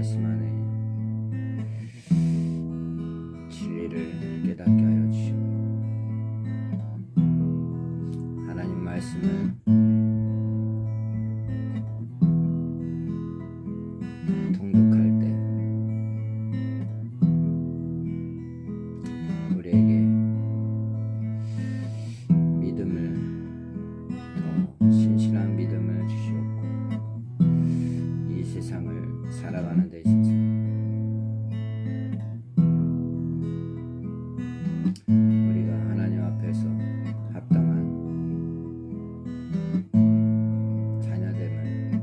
말씀 안에 진리를 깨닫게 하여 주시고, 하나님 말씀을 통독할 때 우리에게 믿음을, 더 신실한 믿음을 주시옵고, 이 세상을 살아가는 데 있어서 우리가 하나님 앞에서 합당한 자녀됨을,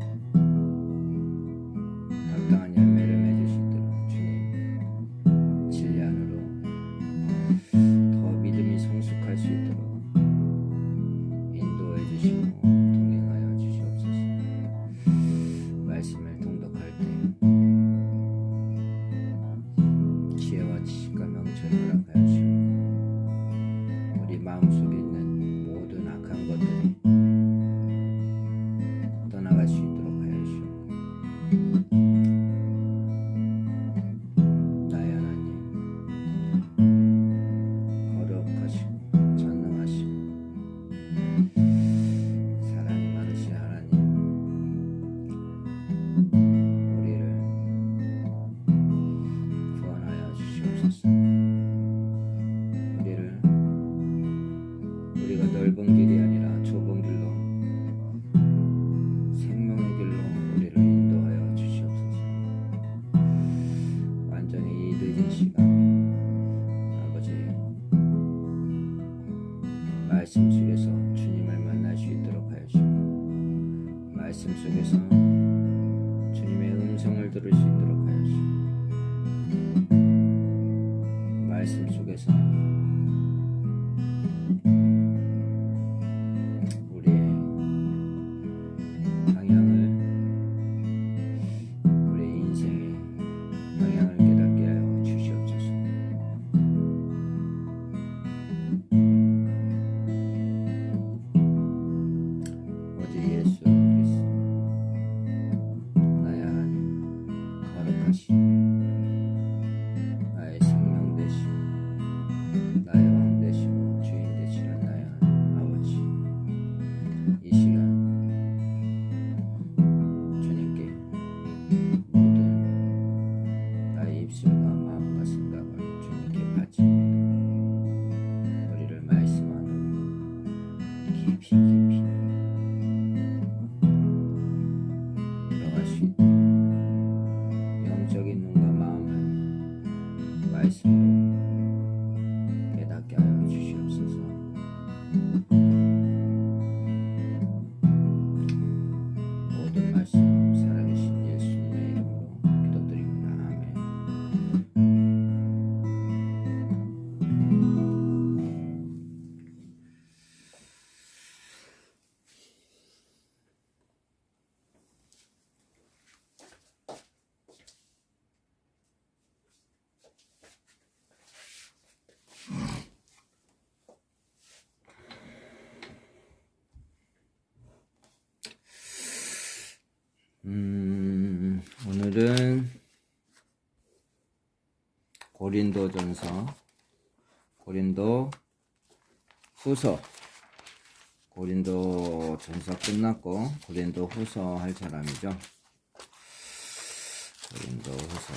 합당한 열매를 맺을 수 있도록 주님 진리 안으로 더 믿음이 성숙할 수 있도록 인도해 주시고 동행하여 주시옵소서. 말씀을 통독할 때 지혜와 지식과 명철을 허락하여 주시옵고, 우리 마음속에 있는 모든 악한 것들이 떠나갈 수 있도록 하여 주시옵고, 나의 하나님, 거룩하시고 전능하시고 사랑이 많으신 하나님, 우리를 구원하여 주시옵소서. 우리가 넓은 길이 아니라 좁은 길로, 생명의 길로 우리를 인도하여 주시옵소서. 완전히 이 늦은 시간 아버지 말씀 속에서 주님을 만날 수 있도록 하여 주시고, 말씀 속에서 주님의 음성을 들을 수 있도록 하여 주시고, 말씀 속에서 우리의 방향을, 우리의 인생의 방향을 깨닫게 하여 주시옵소서. 오직 예수 그리스도 나의 하나님, 거룩하시고 나의 생명 되시고 나의 왕 되시고 주인 되시는 나의 하나님 아버지, 이 시간 주님께 모든 나의 입술과 마음과 생각을 주님께 바칩니다. 우리를 말씀 안으로 깊이 들어갈 수 있도록 영적인 눈과 마음을 말씀으로 깨닫게 하여 주시옵소서. 모든 말씀 살아계신 예수님의 이름으로 기도드립니다. 아멘. 오늘은 고린도전서, 고린도전서 끝났고 고린도후서 할 사람이죠. 고린도후서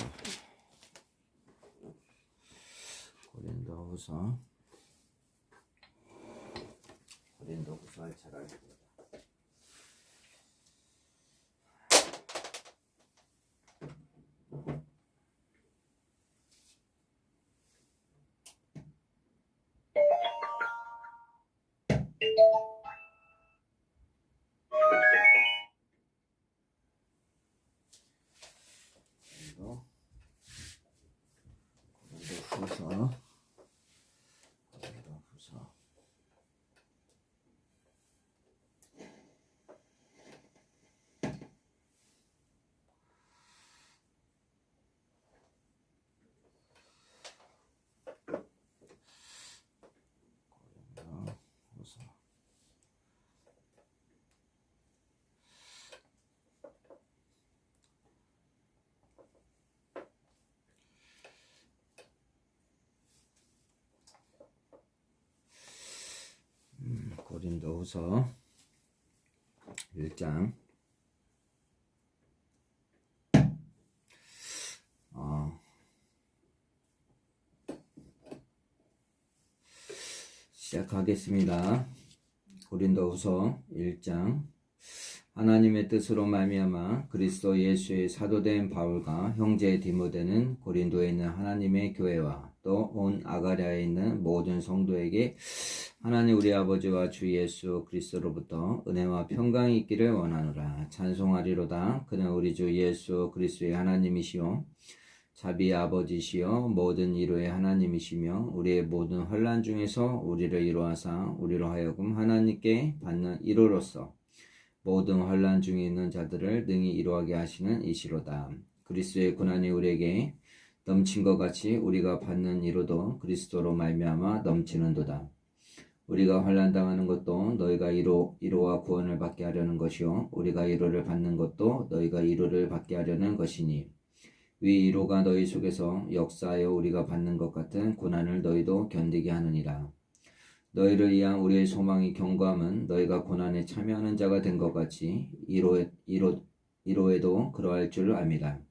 할 사람입니다. 고린도후서 고린도후서 1장 시작하겠습니다. 고린도후서 1장 하나님의 뜻으로 말미암아 그리스도 예수의 사도된 바울과 형제 디모데는 고린도에 있는 하나님의 교회와 또 온 아가랴에 있는 모든 성도에게 하나님 우리 아버지와 주 예수 그리스도로부터 은혜와 평강이 있기를 원하노라. 찬송하리로다. 그는 우리 주 예수 그리스도의 하나님이시요 자비의 아버지시여 모든 이로의 하나님이시며 우리의 모든 환난 중에서 우리를 이로하사 우리로 하여금 하나님께 받는 이로로서 모든 환난 중에 있는 자들을 능히 이로하게 하시는 이시로다. 그리스도의 고난이 우리에게 넘친 것 같이 우리가 받는 이로도 그리스도로 말미암아 넘치는도다. 우리가 환난 당하는 것도 너희가 이로와 구원을 받게 하려는 것이요 우리가 이로를 받는 것도 너희가 이로를 받게 하려는 것이니 위 이로가 너희 속에서 역사하여 우리가 받는 것 같은 고난을 너희도 견디게 하느니라. 너희를 위한 우리의 소망이 견고함은 너희가 고난에 참여하는 자가 된 것 같이 이로에도 그러할 줄 압니다.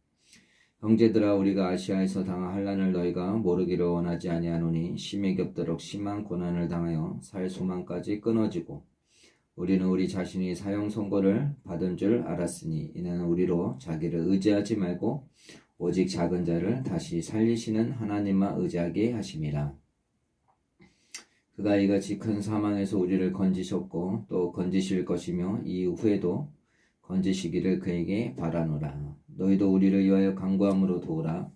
형제들아 우리가 아시아에서 당한 환난을 너희가 모르기를 원하지 아니하노니 심히 겹도록 심한 고난을 당하여 살 소망까지 끊어지고 우리는 우리 자신이 사형 선고를 받은 줄 알았으니 이는 우리로 자기를 의지하지 말고 오직 작은 자를 다시 살리시는 하나님만 의지하게 하심이라. 그가 이같이 큰 사망에서 우리를 건지셨고 또 건지실 것이며 이후에도 건지시기를 그에게 바라노라. 너희도 우리를 위하여 간구함으로 도우라.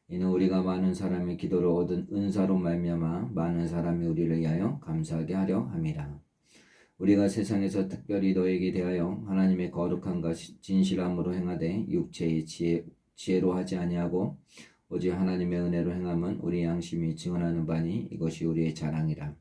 이는 우리가 많은 사람의 기도를 얻은 은사로 말미암아 많은 사람이 우리를 위하여 감사하게 하려 함이라. 우리가 세상에서 특별히 너에게 대하여 하나님의 거룩한 것이 진실함으로 행하되 육체의 지혜로 하지 아니하고 오직 하나님의 은혜로 행함은 우리 양심이 증언하는 바니 이것이 우리의 자랑이라.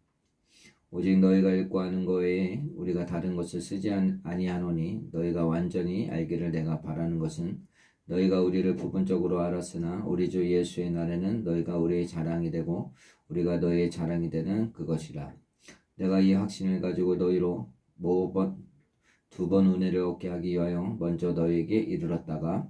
오직 너희가 읽고 아는 것 외에 우리가 다른 것을 쓰지 아니하노니 너희가 완전히 알기를 내가 바라는 것은 너희가 우리를 부분적으로 알았으나 우리 주 예수의 날에는 너희가 우리의 자랑이 되고 우리가 너희의 자랑이 되는 그것이라. 내가 이 확신을 가지고 너희로 두 번 은혜를 얻게 하기 위하여 먼저 너희에게 이르렀다가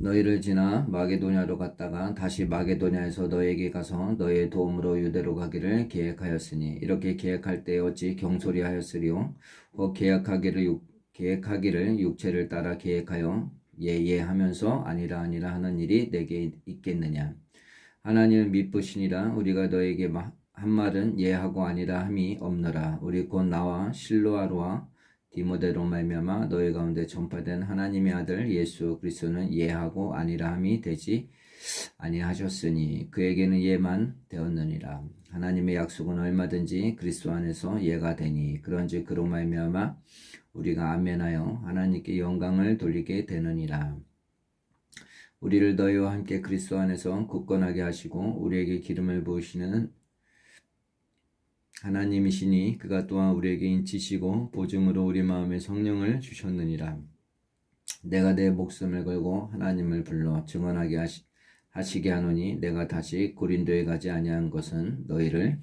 너희를 지나 마게도냐로 갔다가 다시 마게도냐에서 너희에게 가서 너희의 도움으로 유대로 가기를 계획하였으니 이렇게 계획할 때 어찌 경솔이하였으리요 혹 계획하기를 육체를 따라 계획하여 예하면서 아니라 하는 일이 내게 있겠느냐. 하나님은 미쁘시니라. 우리가 너에게 한 말은 예하고 아니라 함이 없노라. 우리 곧 나와 실로아로와 디모데로 말미암아 너희 가운데 전파된 하나님의 아들 예수 그리스도는 예하고 아니라 함이 되지 아니하셨으니 그에게는 예만 되었느니라. 하나님의 약속은 얼마든지 그리스도 안에서 예가 되니 그런즉 그로 말미암아 우리가 아멘하여 하나님께 영광을 돌리게 되느니라. 우리를 너희와 함께 그리스도 안에서 굳건하게 하시고 우리에게 기름을 부으시는 하나님이시니 그가 또한 우리에게 인치시고 보증으로 우리 마음에 성령을 주셨느니라. 내가 내 목숨을 걸고 하나님을 불러 증언하게 하시게 하노니 내가 다시 고린도에 가지 아니한 것은 너희를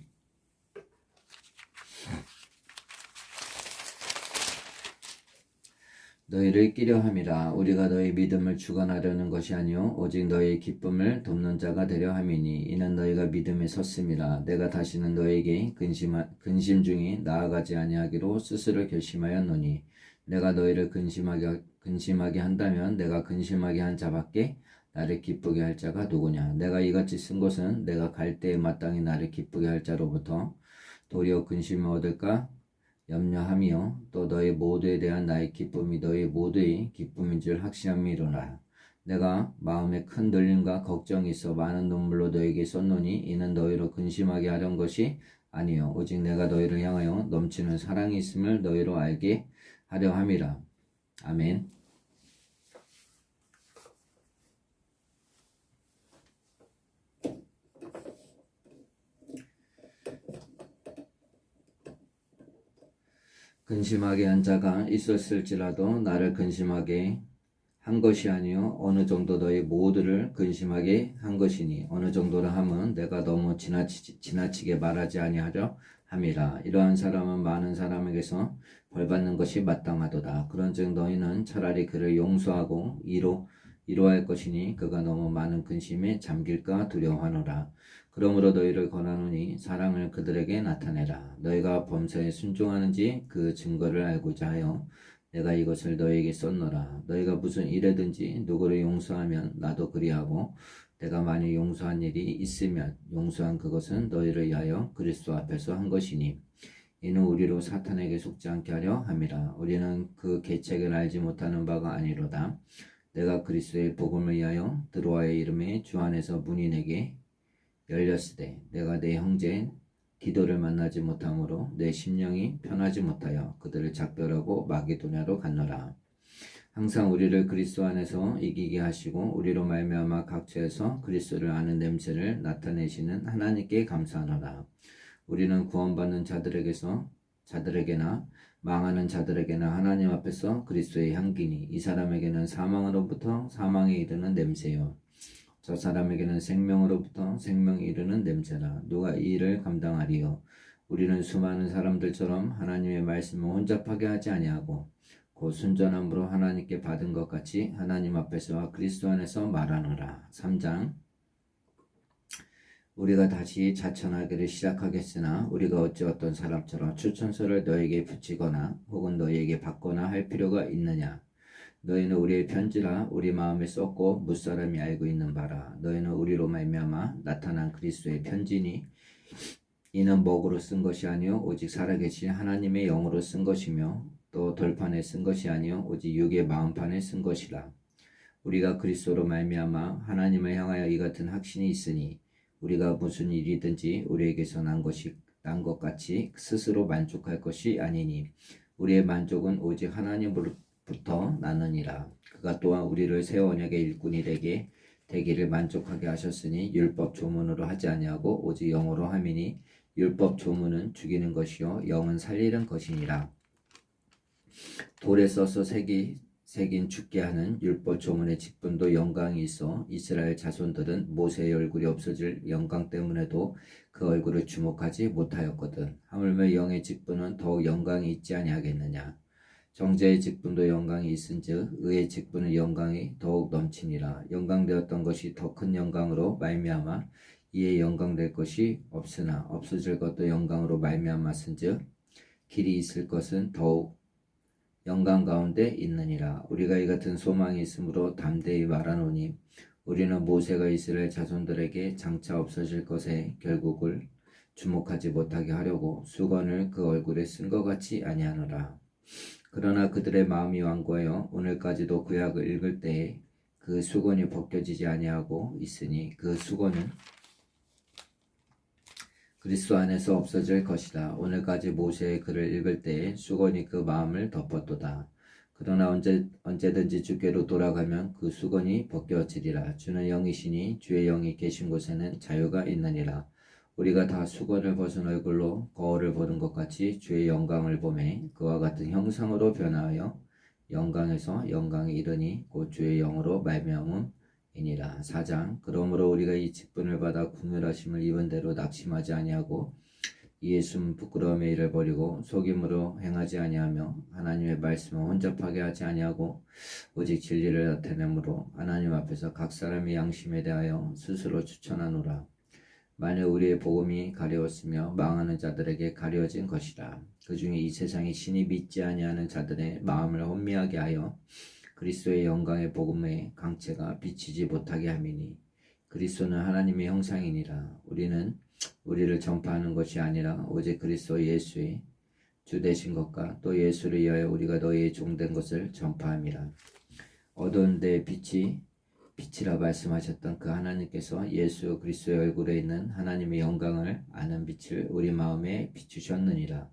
끼려 함이라. 우리가 너희 믿음을 주관하려는 것이 아니요 오직 너희의 기쁨을 돕는 자가 되려 함이니 이는 너희가 믿음에 섰음이라. 내가 다시는 너희에게 근심 중에 나아가지 아니하기로 스스로 결심하였노니 내가 너희를 근심하게 한다면 내가 근심하게 한 자밖에 나를 기쁘게 할 자가 누구냐. 내가 이같이 쓴 것은 내가 갈 때에 마땅히 나를 기쁘게 할 자로부터 도리어 근심을 얻을까 염려하며 또 너희 모두에 대한 나의 기쁨이 너희 모두의 기쁨인 줄 확신함이로라. 내가 마음에 큰 들림과 걱정이 있어 많은 눈물로 너에게 썼노니 이는 너희로 근심하게 하려는 것이 아니요 오직 내가 너희를 향하여 넘치는 사랑이 있음을 너희로 알게 하려 함이라. 아멘. 근심하게 한 자가 있었을지라도 나를 근심하게 한 것이 아니요 어느 정도 너희 모두를 근심하게 한 것이니 어느 정도라 함은 내가 너무 지나치게 말하지 아니하려 함이라. 이러한 사람은 많은 사람에게서 벌받는 것이 마땅하도다. 그런즉 너희는 차라리 그를 용서하고 이로할 것이니 그가 너무 많은 근심에 잠길까 두려워하노라. 그러므로 너희를 권하노니 사랑을 그들에게 나타내라. 너희가 범사에 순종하는지 그 증거를 알고자 하여 내가 이것을 너희에게 썼노라. 너희가 무슨 일에든지 누구를 용서하면 나도 그리하고 내가 만일 용서한 일이 있으면 용서한 그것은 너희를 위하여 그리스도 앞에서 한 것이니 이는 우리로 사탄에게 속지 않게 하려 함이라. 우리는 그 계책을 알지 못하는 바가 아니로다. 내가 그리스도의 복음을 위하여 드로아의 이름에 주 안에서 문이 내게 열렸으되 내가 내 형제 디도를 만나지 못하므로 내 심령이 편하지 못하여 그들을 작별하고 마게도냐로 갔노라. 항상 우리를 그리스도 안에서 이기게 하시고 우리로 말미암아 각처에서 그리스도를 아는 냄새를 나타내시는 하나님께 감사하노라. 우리는 구원받는 자들에게나 망하는 자들에게나 하나님 앞에서 그리스도의 향기니 이 사람에게는 사망으로부터 사망에 이르는 냄새요 저 사람에게는 생명으로부터 생명에 이르는 냄새라. 누가 이 일을 감당하리요? 우리는 수많은 사람들처럼 하나님의 말씀을 혼잡하게 하지 아니하고 곧 순전함으로 하나님께 받은 것 같이 하나님 앞에서와 그리스도 안에서 말하노라. 3장. 우리가 다시 자천하기를 시작하겠으나 우리가 어찌 어떤 사람처럼 추천서를 너에게 붙이거나 혹은 너희에게 받거나 할 필요가 있느냐? 너희는 우리의 편지라 우리 마음에 썼고 무사람이 알고 있는 바라. 너희는 우리로 말미암아 나타난 그리스도의 편지니 이는 먹으로 쓴 것이 아니요 오직 살아계신 하나님의 영으로 쓴 것이며 또 돌판에 쓴 것이 아니요 오직 육의 마음판에 쓴 것이라. 우리가 그리스도로 말미암아 하나님을 향하여 이 같은 확신이 있으니 우리가 무슨 일이든지 우리에게서 난 것 같이 스스로 만족할 것이 아니니 우리의 만족은 오직 하나님으로부터 나느니라. 그가 또한 우리를 새 언약의 일꾼이 되기를 만족하게 하셨으니 율법 조문으로 하지 아니하고 오직 영으로 함이니 율법 조문은 죽이는 것이요 영은 살리는 것이니라. 돌에 써서 새긴 죽게 하는 율법 조문의 직분도 영광이 있어 이스라엘 자손들은 모세의 얼굴이 없어질 영광 때문에도 그 얼굴을 주목하지 못하였거든. 하물며 영의 직분은 더욱 영광이 있지 아니하겠느냐. 정죄의 직분도 영광이 있은즉 의의 직분은 영광이 더욱 넘치니라. 영광되었던 것이 더 큰 영광으로 말미암아 이에 영광될 것이 없으나 없어질 것도 영광으로 말미암았은즉 길이 있을 것은 더욱 영광 가운데 있느니라. 우리가 이 같은 소망이 있으므로 담대히 말하노니 우리는 모세가 이스라엘 자손들에게 장차 없어질 것에 결국을 주목하지 못하게 하려고 수건을 그 얼굴에 쓴 것 같이 아니하노라. 그러나 그들의 마음이 완고하여 오늘까지도 구약을 읽을 때에 그 수건이 벗겨지지 아니하고 있으니 그 수건은 그리스도 안에서 없어질 것이다. 오늘까지 모세의 글을 읽을 때에 수건이 그 마음을 덮었도다. 그러나 언제든지 주께로 돌아가면 그 수건이 벗겨지리라. 주는 영이시니 주의 영이 계신 곳에는 자유가 있느니라. 우리가 다 수건을 벗은 얼굴로 거울을 보는 것 같이 주의 영광을 보매 그와 같은 형상으로 변화하여 영광에서 영광에 이르니 곧 주의 영으로 말미암음이니라. 4장. 그러므로 우리가 이 직분을 받아 긍휼하심을 입은 대로 낙심하지 아니하고 이에 숨 부끄러움의 일을 버리고 속임으로 행하지 아니하며 하나님의 말씀을 혼잡하게 하지 아니하고 오직 진리를 나타내므로 하나님 앞에서 각 사람의 양심에 대하여 스스로 추천하노라. 만일 우리의 복음이 가려웠으며 망하는 자들에게 가려진 것이라. 그 중에 이 세상의 신이 믿지 아니하는 자들의 마음을 혼미하게 하여 그리스도의 영광의 복음의 강체가 비치지 못하게 함이니 그리스도는 하나님의 형상이니라. 우리는 우리를 전파하는 것이 아니라 오직 그리스도 예수의 주 되신 것과 또 예수를 위하여 우리가 너희의 종된 것을 전파함이라. 어두운 데에 빛이라 말씀하셨던 그 하나님께서 예수 그리스도의 얼굴에 있는 하나님의 영광을 아는 빛을 우리 마음에 비추셨느니라.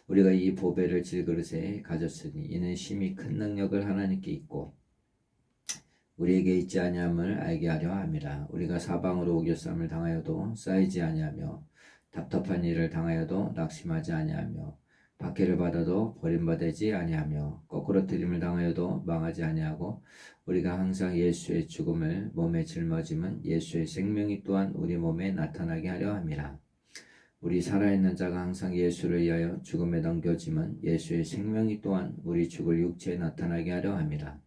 우리가 이 보배를 질그릇에 가졌으니 이는 심히 큰 능력을 하나님께 있고 우리에게 있지 아니함을 알게 하려 함이라. 우리가 사방으로 오겨쌈을 당하여도 쌓이지 아니하며 답답한 일을 당하여도 낙심하지 아니하며 박해를 받아도 버림받지 아니하며 거꾸로 들림을 당하여도 망하지 아니하고 우리가 항상 예수의 죽음을 몸에 짊어짐은 예수의 생명이 또한 우리 몸에 나타나게 하려 함이라. 우리 살아있는 자가 항상 예수를 위하여 죽음에 넘겨짐은 예수의 생명이 또한 우리 죽을 육체에 나타나게 하려 함이라.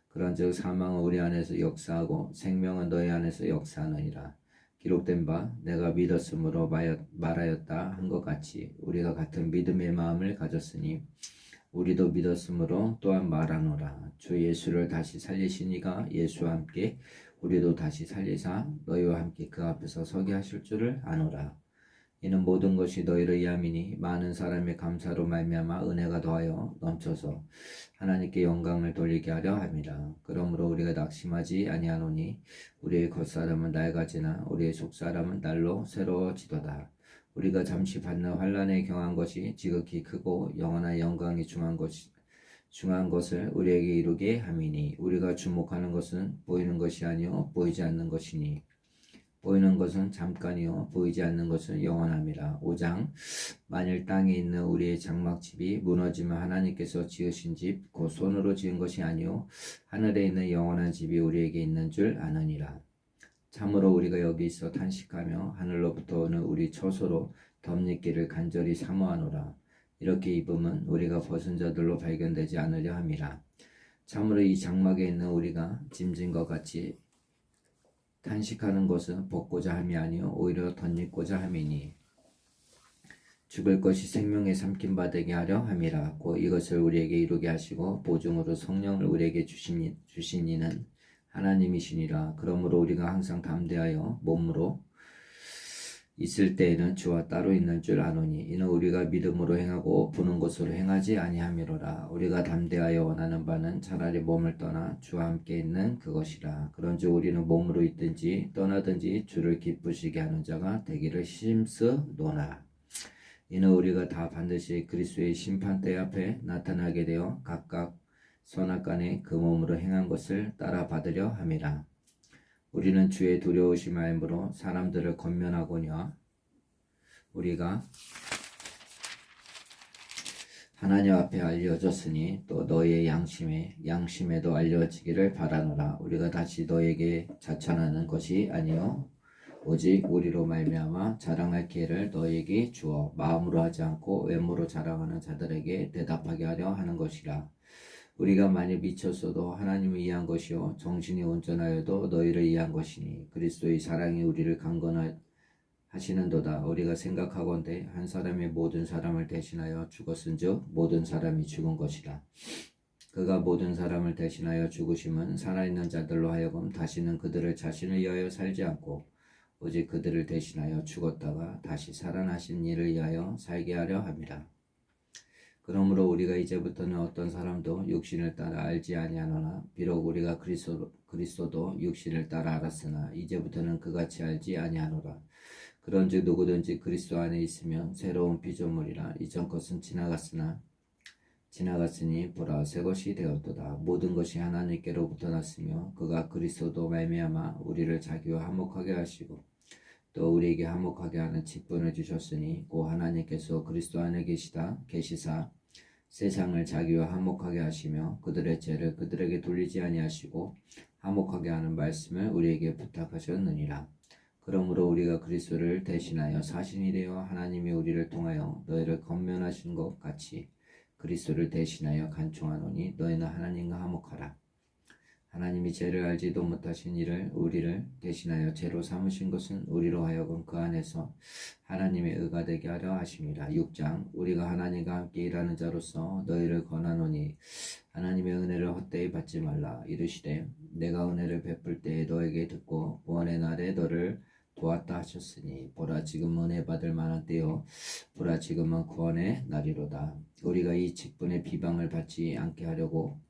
그런즉 사망은 우리 안에서 역사하고 생명은 너희 안에서 역사하느니라. 기록된 바 내가 믿었으므로 말하였다 한 것 같이 우리가 같은 믿음의 마음을 가졌으니 우리도 믿었으므로 또한 말하노라. 주 예수를 다시 살리시니가 예수와 함께 우리도 다시 살리사 너희와 함께 그 앞에서 서게 하실 줄을 아노라. 이는 모든 것이 너희를 위함이니 많은 사람의 감사로 말미암아 은혜가 더하여 넘쳐서 하나님께 영광을 돌리게 하려 함이라. 그러므로 우리가 낙심하지 아니하노니 우리의 겉사람은 낡아지나 우리의 속사람은 날로 새로워지도다. 우리가 잠시 받는 환난에 경한 것이 지극히 크고 영원한 영광이 중한 것을 우리에게 이루게 함이니 우리가 주목하는 것은 보이는 것이 아니요 보이지 않는 것이니 보이는 것은 잠깐이요 보이지 않는 것은 영원함이라. 5장 만일 땅에 있는 우리의 장막집이 무너지면 하나님께서 지으신 집 곧 손으로 지은 것이 아니요 하늘에 있는 영원한 집이 우리에게 있는 줄 아느니라. 참으로 우리가 여기 있어 탄식하며 하늘로부터 오는 우리 처소로 덧입기를 간절히 사모하노라. 이렇게 입으면 우리가 벗은 자들로 발견되지 않으려 함이라. 참으로 이 장막에 있는 우리가 짐진 것 같이 탄식하는 것은 벗고자 함이 아니요 오히려 덧입고자 함이니 죽을 것이 생명에 삼킨 바 되게 하려 함이라. 곧 이것을 우리에게 이루게 하시고 보증으로 성령을 우리에게 주신 이는 하나님이시니라. 그러므로 우리가 항상 담대하여 몸으로 있을 때에는 주와 따로 있는 줄 아노니 이는 우리가 믿음으로 행하고 보는 것으로 행하지 아니함이로라. 우리가 담대하여 원하는 바는 차라리 몸을 떠나 주와 함께 있는 그것이라. 그런즉 우리는 몸으로 있든지 떠나든지 주를 기쁘시게 하는 자가 되기를 힘쓰노라. 이는 우리가 다 반드시 그리스도의 심판대 앞에 나타나게 되어 각각 선악간에 그 몸으로 행한 것을 따라 받으려 함이라. 우리는 주의 두려우심 알므로 사람들을 권면하거니와 우리가 하나님 앞에 알려졌으니 또 너희의 양심에도 알려지기를 바라노라. 우리가 다시 너에게 자천하는 것이 아니요 오직 우리로 말미암아 자랑할 기회를 너희에게 주어 마음으로 하지 않고 외모로 자랑하는 자들에게 대답하게 하려 하는 것이라. 우리가 만일 미쳤어도 하나님을 위한 것이요 정신이 온전하여도 너희를 위한 것이니 그리스도의 사랑이 우리를 강건하시는도다. 우리가 생각하건대 한 사람이 모든 사람을 대신하여 죽었은즉 모든 사람이 죽은 것이라. 그가 모든 사람을 대신하여 죽으심은 살아있는 자들로 하여금 다시는 그들을 자신을 위하여 살지 않고 오직 그들을 대신하여 죽었다가 다시 살아나신 이를 위하여 살게 하려 함이라. 그러므로 우리가 이제부터는 어떤 사람도 육신을 따라 알지 아니하노나 비록 우리가 그리스도도 육신을 따라 알았으나 이제부터는 그같이 알지 아니하노라. 그런즉 누구든지 그리스도 안에 있으면 새로운 피조물이라. 이전 것은 지나갔으니 보라 새 것이 되었도다. 모든 것이 하나님께로부터 났으며 그가 그리스도도 말미암아 우리를 자기와 화목하게 하시고 또 우리에게 화목하게 하는 직분을 주셨으니 곧 하나님께서 그리스도 안에 계시사 세상을 자기와 화목하게 하시며 그들의 죄를 그들에게 돌리지 아니하시고 화목하게 하는 말씀을 우리에게 부탁하셨느니라. 그러므로 우리가 그리스도를 대신하여 사신이 되어 하나님이 우리를 통하여 너희를 권면하신 것 같이 그리스도를 대신하여 간청하노니 너희는 하나님과 화목하라. 하나님이 죄를 알지도 못하신 이를 우리를 대신하여 죄로 삼으신 것은 우리로 하여금 그 안에서 하나님의 의가 되게 하려 하심이라. 6장 우리가 하나님과 함께 일하는 자로서 너희를 권하노니 하나님의 은혜를 헛되이 받지 말라. 이르시되 내가 은혜를 베풀 때에 너에게 듣고 구원의 날에 너를 도왔다 하셨으니 보라 지금 은혜 받을 만한 때요 보라 지금은 구원의 날이로다. 우리가 이 직분의 비방을 받지 않게 하려고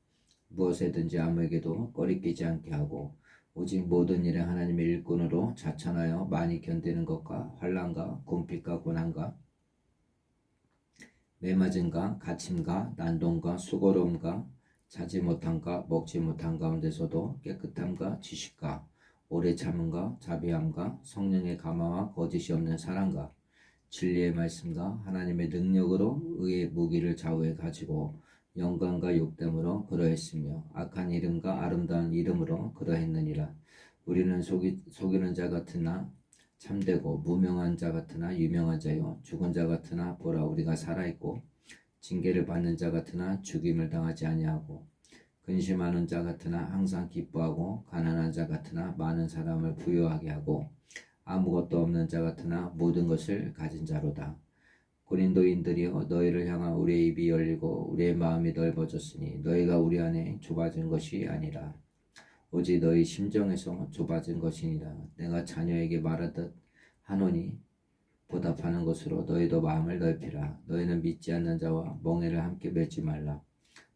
무엇에든지 아무에게도 꺼리끼지 않게 하고 오직 모든 일에 하나님의 일꾼으로 자천하여 많이 견디는 것과 환난과 궁핍과 고난과 매맞음과 갇힘과 난동과 수고로움과 자지 못함과 먹지 못함 가운데서도 깨끗함과 지식과 오래 참음과 자비함과 성령의 감화와 거짓이 없는 사랑과 진리의 말씀과 하나님의 능력으로 의의 무기를 좌우에 가지고 영광과 욕됨으로 그러했으며 악한 이름과 아름다운 이름으로 그러했느니라. 우리는 속이는 자 같으나 참되고 무명한 자 같으나 유명한 자요 죽은 자 같으나 보라 우리가 살아있고 징계를 받는 자 같으나 죽임을 당하지 아니하고 근심하는 자 같으나 항상 기뻐하고 가난한 자 같으나 많은 사람을 부유하게 하고 아무것도 없는 자 같으나 모든 것을 가진 자로다. 고린도인들이여 너희를 향한 우리의 입이 열리고 우리의 마음이 넓어졌으니 너희가 우리 안에 좁아진 것이 아니라 오직 너희 심정에서 좁아진 것이니라. 내가 자녀에게 말하듯 하노니 보답하는 것으로 너희도 마음을 넓히라. 너희는 믿지 않는 자와 멍에를 함께 맺지 말라.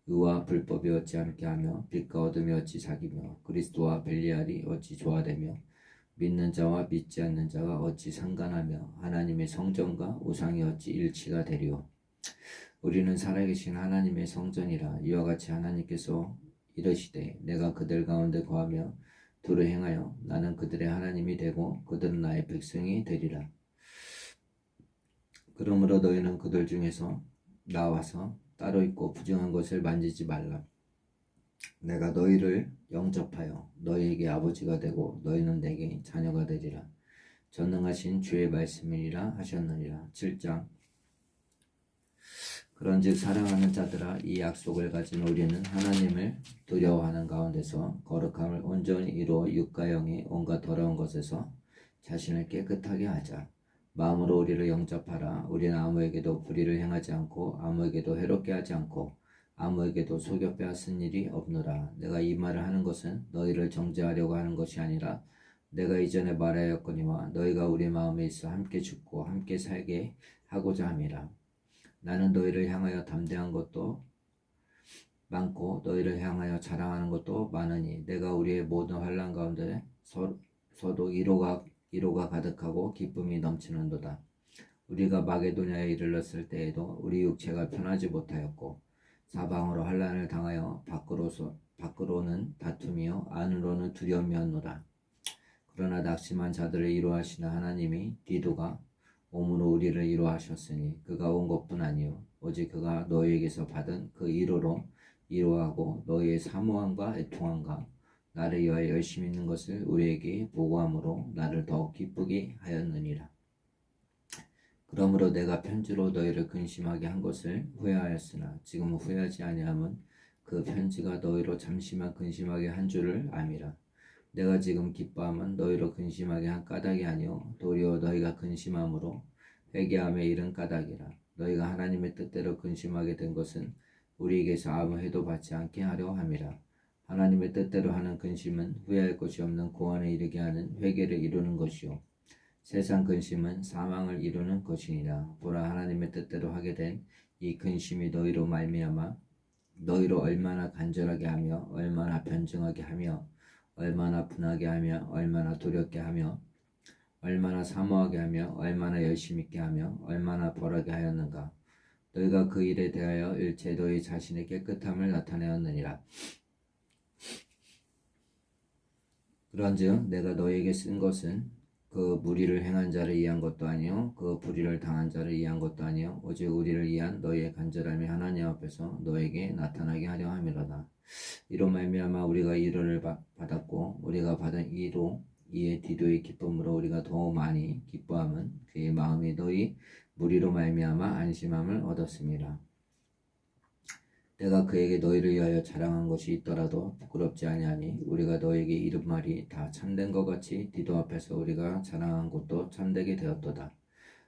의와 불법이 어찌 함께하며 빛과 어둠이 어찌 사귀며 그리스도와 벨리알이 어찌 조화되며 믿는 자와 믿지 않는 자가 어찌 상관하며 하나님의 성전과 우상이 어찌 일치가 되리요. 우리는 살아계신 하나님의 성전이라. 이와 같이 하나님께서 이르시되 내가 그들 가운데 거하며 두루 행하여 나는 그들의 하나님이 되고 그들은 나의 백성이 되리라. 그러므로 너희는 그들 중에서 나와서 따로 있고 부정한 것을 만지지 말라. 내가 너희를 영접하여 너희에게 아버지가 되고 너희는 내게 자녀가 되리라. 전능하신 주의 말씀이니라 하셨느니라. 7장. 그런즉 사랑하는 자들아 이 약속을 가진 우리는 하나님을 두려워하는 가운데서 거룩함을 온전히 이루어 육과 영의 온갖 더러운 것에서 자신을 깨끗하게 하자. 마음으로 우리를 영접하라. 우리는 아무에게도 불의를 행하지 않고 아무에게도 해롭게 하지 않고 아무에게도 속여 빼앗은 일이 없노라. 내가 이 말을 하는 것은 너희를 정죄하려고 하는 것이 아니라 내가 이전에 말하였거니와 너희가 우리 마음에 있어 함께 죽고 함께 살게 하고자 함이라. 나는 너희를 향하여 담대한 것도 많고 너희를 향하여 자랑하는 것도 많으니 내가 우리의 모든 환난 가운데 서도 이로가 가득하고 기쁨이 넘치는도다. 우리가 마게도냐에 이르렀을 때에도 우리 육체가 편하지 못하였고 사방으로 환난을 당하여 밖으로는 다툼이요 안으로는 두려움이었노라. 그러나 낙심한 자들을 이루하시는 하나님이 디도가 몸으로 우리를 이루하셨으니 그가 온 것뿐 아니요 오직 그가 너희에게서 받은 그 위로로 이루하고 너희의 사모함과 애통함과 나를 위하여 열심히 있는 것을 우리에게 보고함으로 나를 더욱 기쁘게 하였느니라. 그러므로 내가 편지로 너희를 근심하게 한 것을 후회하였으나 지금 후회하지 아니함은 그 편지가 너희로 잠시만 근심하게 한 줄을 암이라. 내가 지금 기뻐함은 너희로 근심하게 한 까닭이 아니요 도리어 너희가 근심함으로 회개함에 이른 까닭이라. 너희가 하나님의 뜻대로 근심하게 된 것은 우리에게서 아무 해도 받지 않게 하려 함이라. 하나님의 뜻대로 하는 근심은 후회할 것이 없는 구원에 이르게 하는 회개를 이루는 것이요 세상 근심은 사망을 이루는 것이니라. 보라 하나님의 뜻대로 하게 된 이 근심이 너희로 말미암아 너희로 얼마나 간절하게 하며 얼마나 변증하게 하며 얼마나 분하게 하며 얼마나 두렵게 하며 얼마나 사모하게 하며 얼마나 열심 있게 하며 얼마나 벌하게 하였는가. 너희가 그 일에 대하여 일체 너희 자신의 깨끗함을 나타내었느니라. 그런즉 내가 너희에게 쓴 것은 그 무리를 행한 자를 위한 것도 아니요 그 불의를 당한 자를 위한 것도 아니요 오직 우리를 위한 너희의 간절함이 하나님 앞에서 너에게 나타나게 하려 함이로다. 이로 말미암아 우리가 위로를 받았고 우리가 받은 위로 이에 디도의 기쁨으로 우리가 더욱 많이 기뻐함은 그의 마음이 너희 무리로 말미암아 안심함을 얻었습니다. 내가 그에게 너희를 위하여 자랑한 것이 있더라도 부끄럽지 아니하니 우리가 너에게 이른 말이 다 참된 것 같이 디도 앞에서 우리가 자랑한 것도 참되게 되었도다.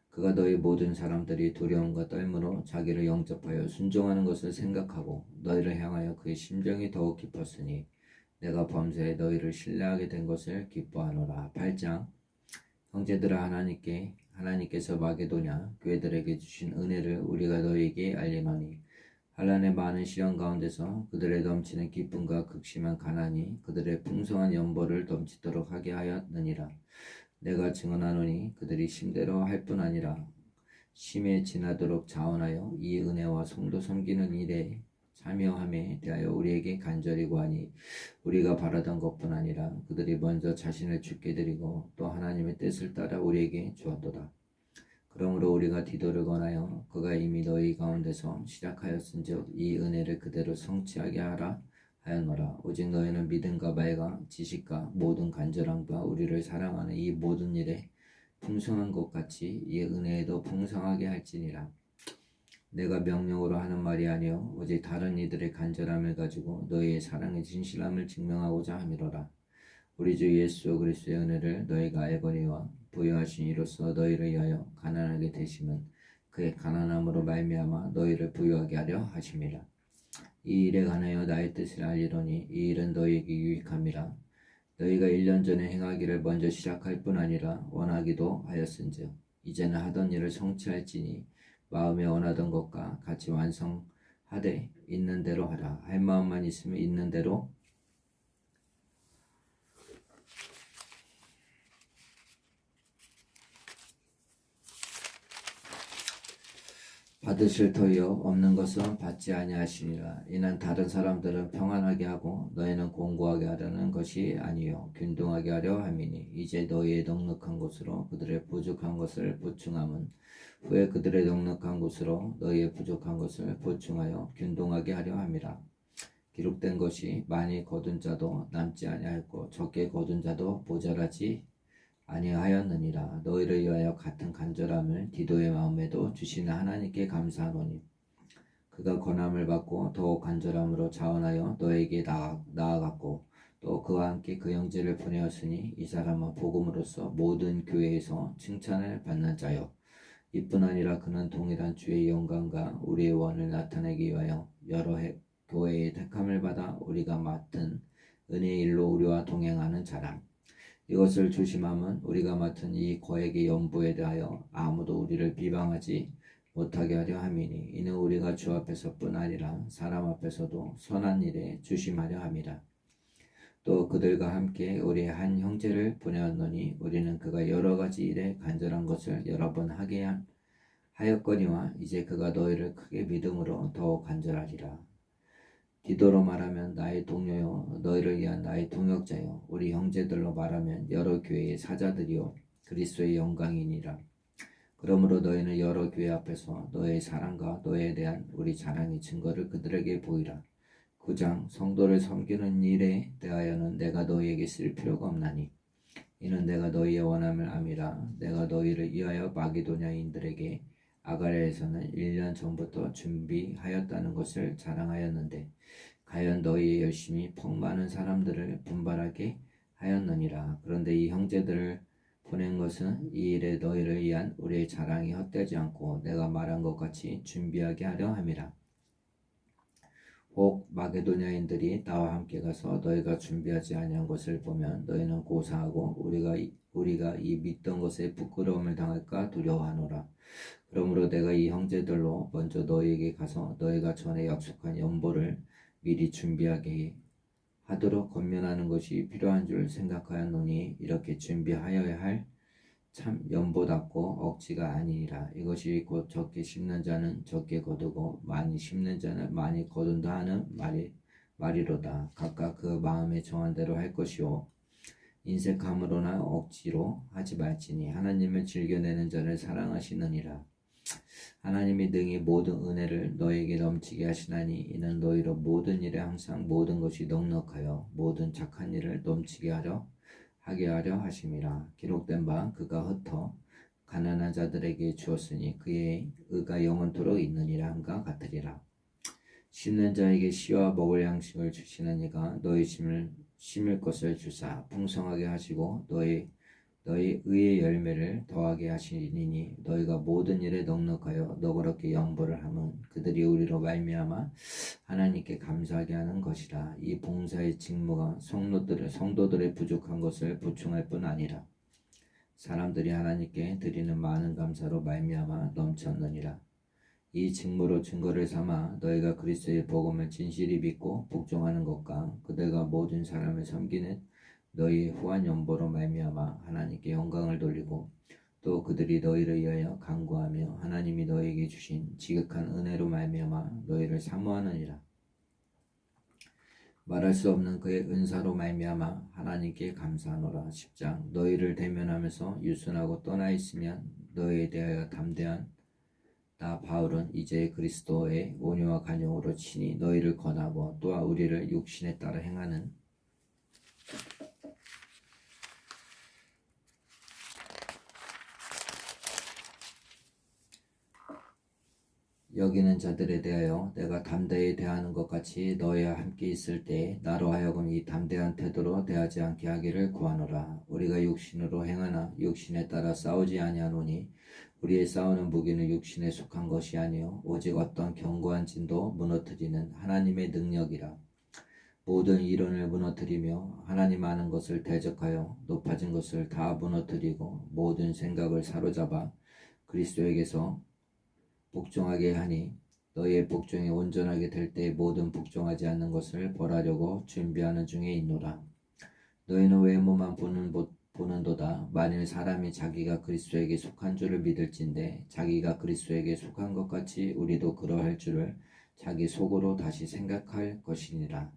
그가 너희 모든 사람들이 두려움과 떨므로 자기를 영접하여 순종하는 것을 생각하고 너희를 향하여 그의 심정이 더욱 깊었으니 내가 범죄에 너희를 신뢰하게 된 것을 기뻐하노라. 8장. 형제들아 하나님께서 마게도냐 교회들에게 주신 은혜를 우리가 너희에게 알리노니 환난의 많은 시련 가운데서 그들의 넘치는 기쁨과 극심한 가난이 그들의 풍성한 연보를 넘치도록 하게 하였느니라. 내가 증언하노니 그들이 심대로 할 뿐 아니라 심에 지나도록 자원하여 이 은혜와 성도 섬기는 일에 참여함에 대하여 우리에게 간절히 구하니 우리가 바라던 것뿐 아니라 그들이 먼저 자신을 주께 드리고 또 하나님의 뜻을 따라 우리에게 주었도다. 그러므로 우리가 디도를 권하여 그가 이미 너희 가운데서 시작하였은즉 이 은혜를 그대로 성취하게 하라 하였노라. 오직 너희는 믿음과 말과 지식과 모든 간절함과 우리를 사랑하는 이 모든 일에 풍성한 것 같이 이 은혜에도 풍성하게 할지니라. 내가 명령으로 하는 말이 아니요 오직 다른 이들의 간절함을 가지고 너희의 사랑의 진실함을 증명하고자 함이로라. 우리 주 예수 그리스도의 은혜를 너희가 알거니와 부여하신 이로써 너희를 위하여 가난하게 되심은 그의 가난함으로 말미암아 너희를 부유하게 하려 하심이라. 이 일에 관하여 나의 뜻을 알리노니 이 일은 너희에게 유익함이라. 너희가 1년 전에 행하기를 먼저 시작할 뿐 아니라 원하기도 하였은즉 이제는 하던 일을 성취할지니 마음에 원하던 것과 같이 완성하되 있는 대로 하라. 할 마음만 있으면 있는 대로 받으실 터이요 없는 것은 받지 아니하시니라. 이는 다른 사람들은 평안하게 하고 너희는 공고하게 하려는 것이 아니요 균등하게 하려 함이니 이제 너희의 넉넉한 곳으로 그들의 부족한 것을 보충함은 후에 그들의 넉넉한 곳으로 너희의 부족한 것을 보충하여 균등하게 하려 함이라. 기록된 것이 많이 거둔 자도 남지 아니하였고 적게 거둔 자도 모자라지 아니하였느니라. 너희를 위하여 같은 간절함을 디도의 마음에도 주시는 하나님께 감사하노니 그가 권함을 받고 더욱 간절함으로 자원하여 너에게 나아갔고 또 그와 함께 그 형제를 보내었으니 이 사람은 복음으로써 모든 교회에서 칭찬을 받는 자요 이뿐 아니라 그는 동일한 주의 영광과 우리의 원을 나타내기 위하여 여러 교회의 택함을 받아 우리가 맡은 은혜의 일로 우리와 동행하는 자라. 이것을 조심함은 우리가 맡은 이 거액의 연보에 대하여 아무도 우리를 비방하지 못하게 하려 함이니 이는 우리가 주 앞에서뿐 아니라 사람 앞에서도 선한 일에 조심하려 함이라. 또 그들과 함께 우리의 한 형제를 보내었노니 우리는 그가 여러 가지 일에 간절한 것을 여러 번 하게 하였거니와 이제 그가 너희를 크게 믿음으로 더욱 간절하리라. 디도로 말하면 나의 동료요 너희를 위한 나의 동역자요 우리 형제들로 말하면 여러 교회의 사자들이요 그리스도의 영광이니라. 그러므로 너희는 여러 교회 앞에서 너의 사랑과 너에 대한 우리 자랑의 증거를 그들에게 보이라. 9장 성도를 섬기는 일에 대하여는 내가 너희에게 쓸 필요가 없나니 이는 내가 너희의 원함을 암이라. 내가 너희를 위하여 마게도냐인들에게 아가랴에서는 1년 전부터 준비하였다는 것을 자랑하였는데 과연 너희의 열심이 퍽 많은 사람들을 분발하게 하였느니라. 그런데 이 형제들을 보낸 것은 이 일에 너희를 위한 우리의 자랑이 헛되지 않고 내가 말한 것 같이 준비하게 하려 함이라. 혹 마게도냐인들이 나와 함께 가서 너희가 준비하지 아니한 것을 보면 너희는 고사하고 우리가 이 믿던 것에 부끄러움을 당할까 두려워하노라. 그러므로 내가 이 형제들로 먼저 너희에게 가서 너희가 전에 약속한 연보를 미리 준비하게 하도록 권면하는 것이 필요한 줄 생각하였노니 이렇게 준비하여야 할 참 연보답고 억지가 아니니라. 이것이 곧 적게 심는 자는 적게 거두고 많이 심는 자는 많이 거둔다 하는 말이로다. 각각 그 마음에 정한 대로 할 것이요 인색함으로나 억지로 하지 말지니 하나님을 즐겨내는 자를 사랑하시느니라. 하나님이 능히 모든 은혜를 너에게 넘치게 하시나니 이는 너희로 모든 일에 항상 모든 것이 넉넉하여 모든 착한 일을 넘치게 하게 하려 하심이라. 기록된 바 그가 흩어 가난한 자들에게 주었으니 그의 의가 영원토록 있느니라 함과 같으리라. 심는 자에게 씨와 먹을 양식을 주시는 이가 너희 심을 것을 주사 풍성하게 하시고 너희 의의 열매를 더하게 하시니 너희가 모든 일에 넉넉하여 너그럽게 연보를 하면 그들이 우리로 말미암아 하나님께 감사하게 하는 것이라. 이 봉사의 직무가 성도들의 부족한 것을 보충할 뿐 아니라 사람들이 하나님께 드리는 많은 감사로 말미암아 넘쳤느니라. 이 직무로 증거를 삼아 너희가 그리스도의 복음을 진실히 믿고 복종하는 것과 그들과 모든 사람을 섬기는 너희의 후한 연보로 말미암아 하나님께 영광을 돌리고 또 그들이 너희를 위하여 간구하며 하나님이 너희에게 주신 지극한 은혜로 말미암아 너희를 사모하느니라. 말할 수 없는 그의 은사로 말미암아 하나님께 감사하노라. 10장 너희를 대면하면서 유순하고 떠나 있으면 너희에 대하여 담대한 나 바울은 이제 그리스도의 온유와 간용으로 친히 너희를 권하고 또한 우리를 육신에 따라 행하는 여기는 자들에 대하여 내가 담대히 대하는 것 같이 너희와 함께 있을 때 나로 하여금 이 담대한 태도로 대하지 않게 하기를 구하노라. 우리가 육신으로 행하나 육신에 따라 싸우지 아니하노니 우리의 싸우는 무기는 육신에 속한 것이 아니요 오직 어떤 견고한 진도 무너뜨리는 하나님의 능력이라. 모든 이론을 무너뜨리며 하나님 아는 것을 대적하여 높아진 것을 다 무너뜨리고 모든 생각을 사로잡아 그리스도에게서 복종하게 하니 너희의 복종이 온전하게 될 때 모든 복종하지 않는 것을 벌하려고 준비하는 중에 있노라. 너희는 외모만 보는도다. 만일 사람이 자기가 그리스도에게 속한 줄을 믿을진데 자기가 그리스도에게 속한 것 같이 우리도 그러할 줄을 자기 속으로 다시 생각할 것이니라.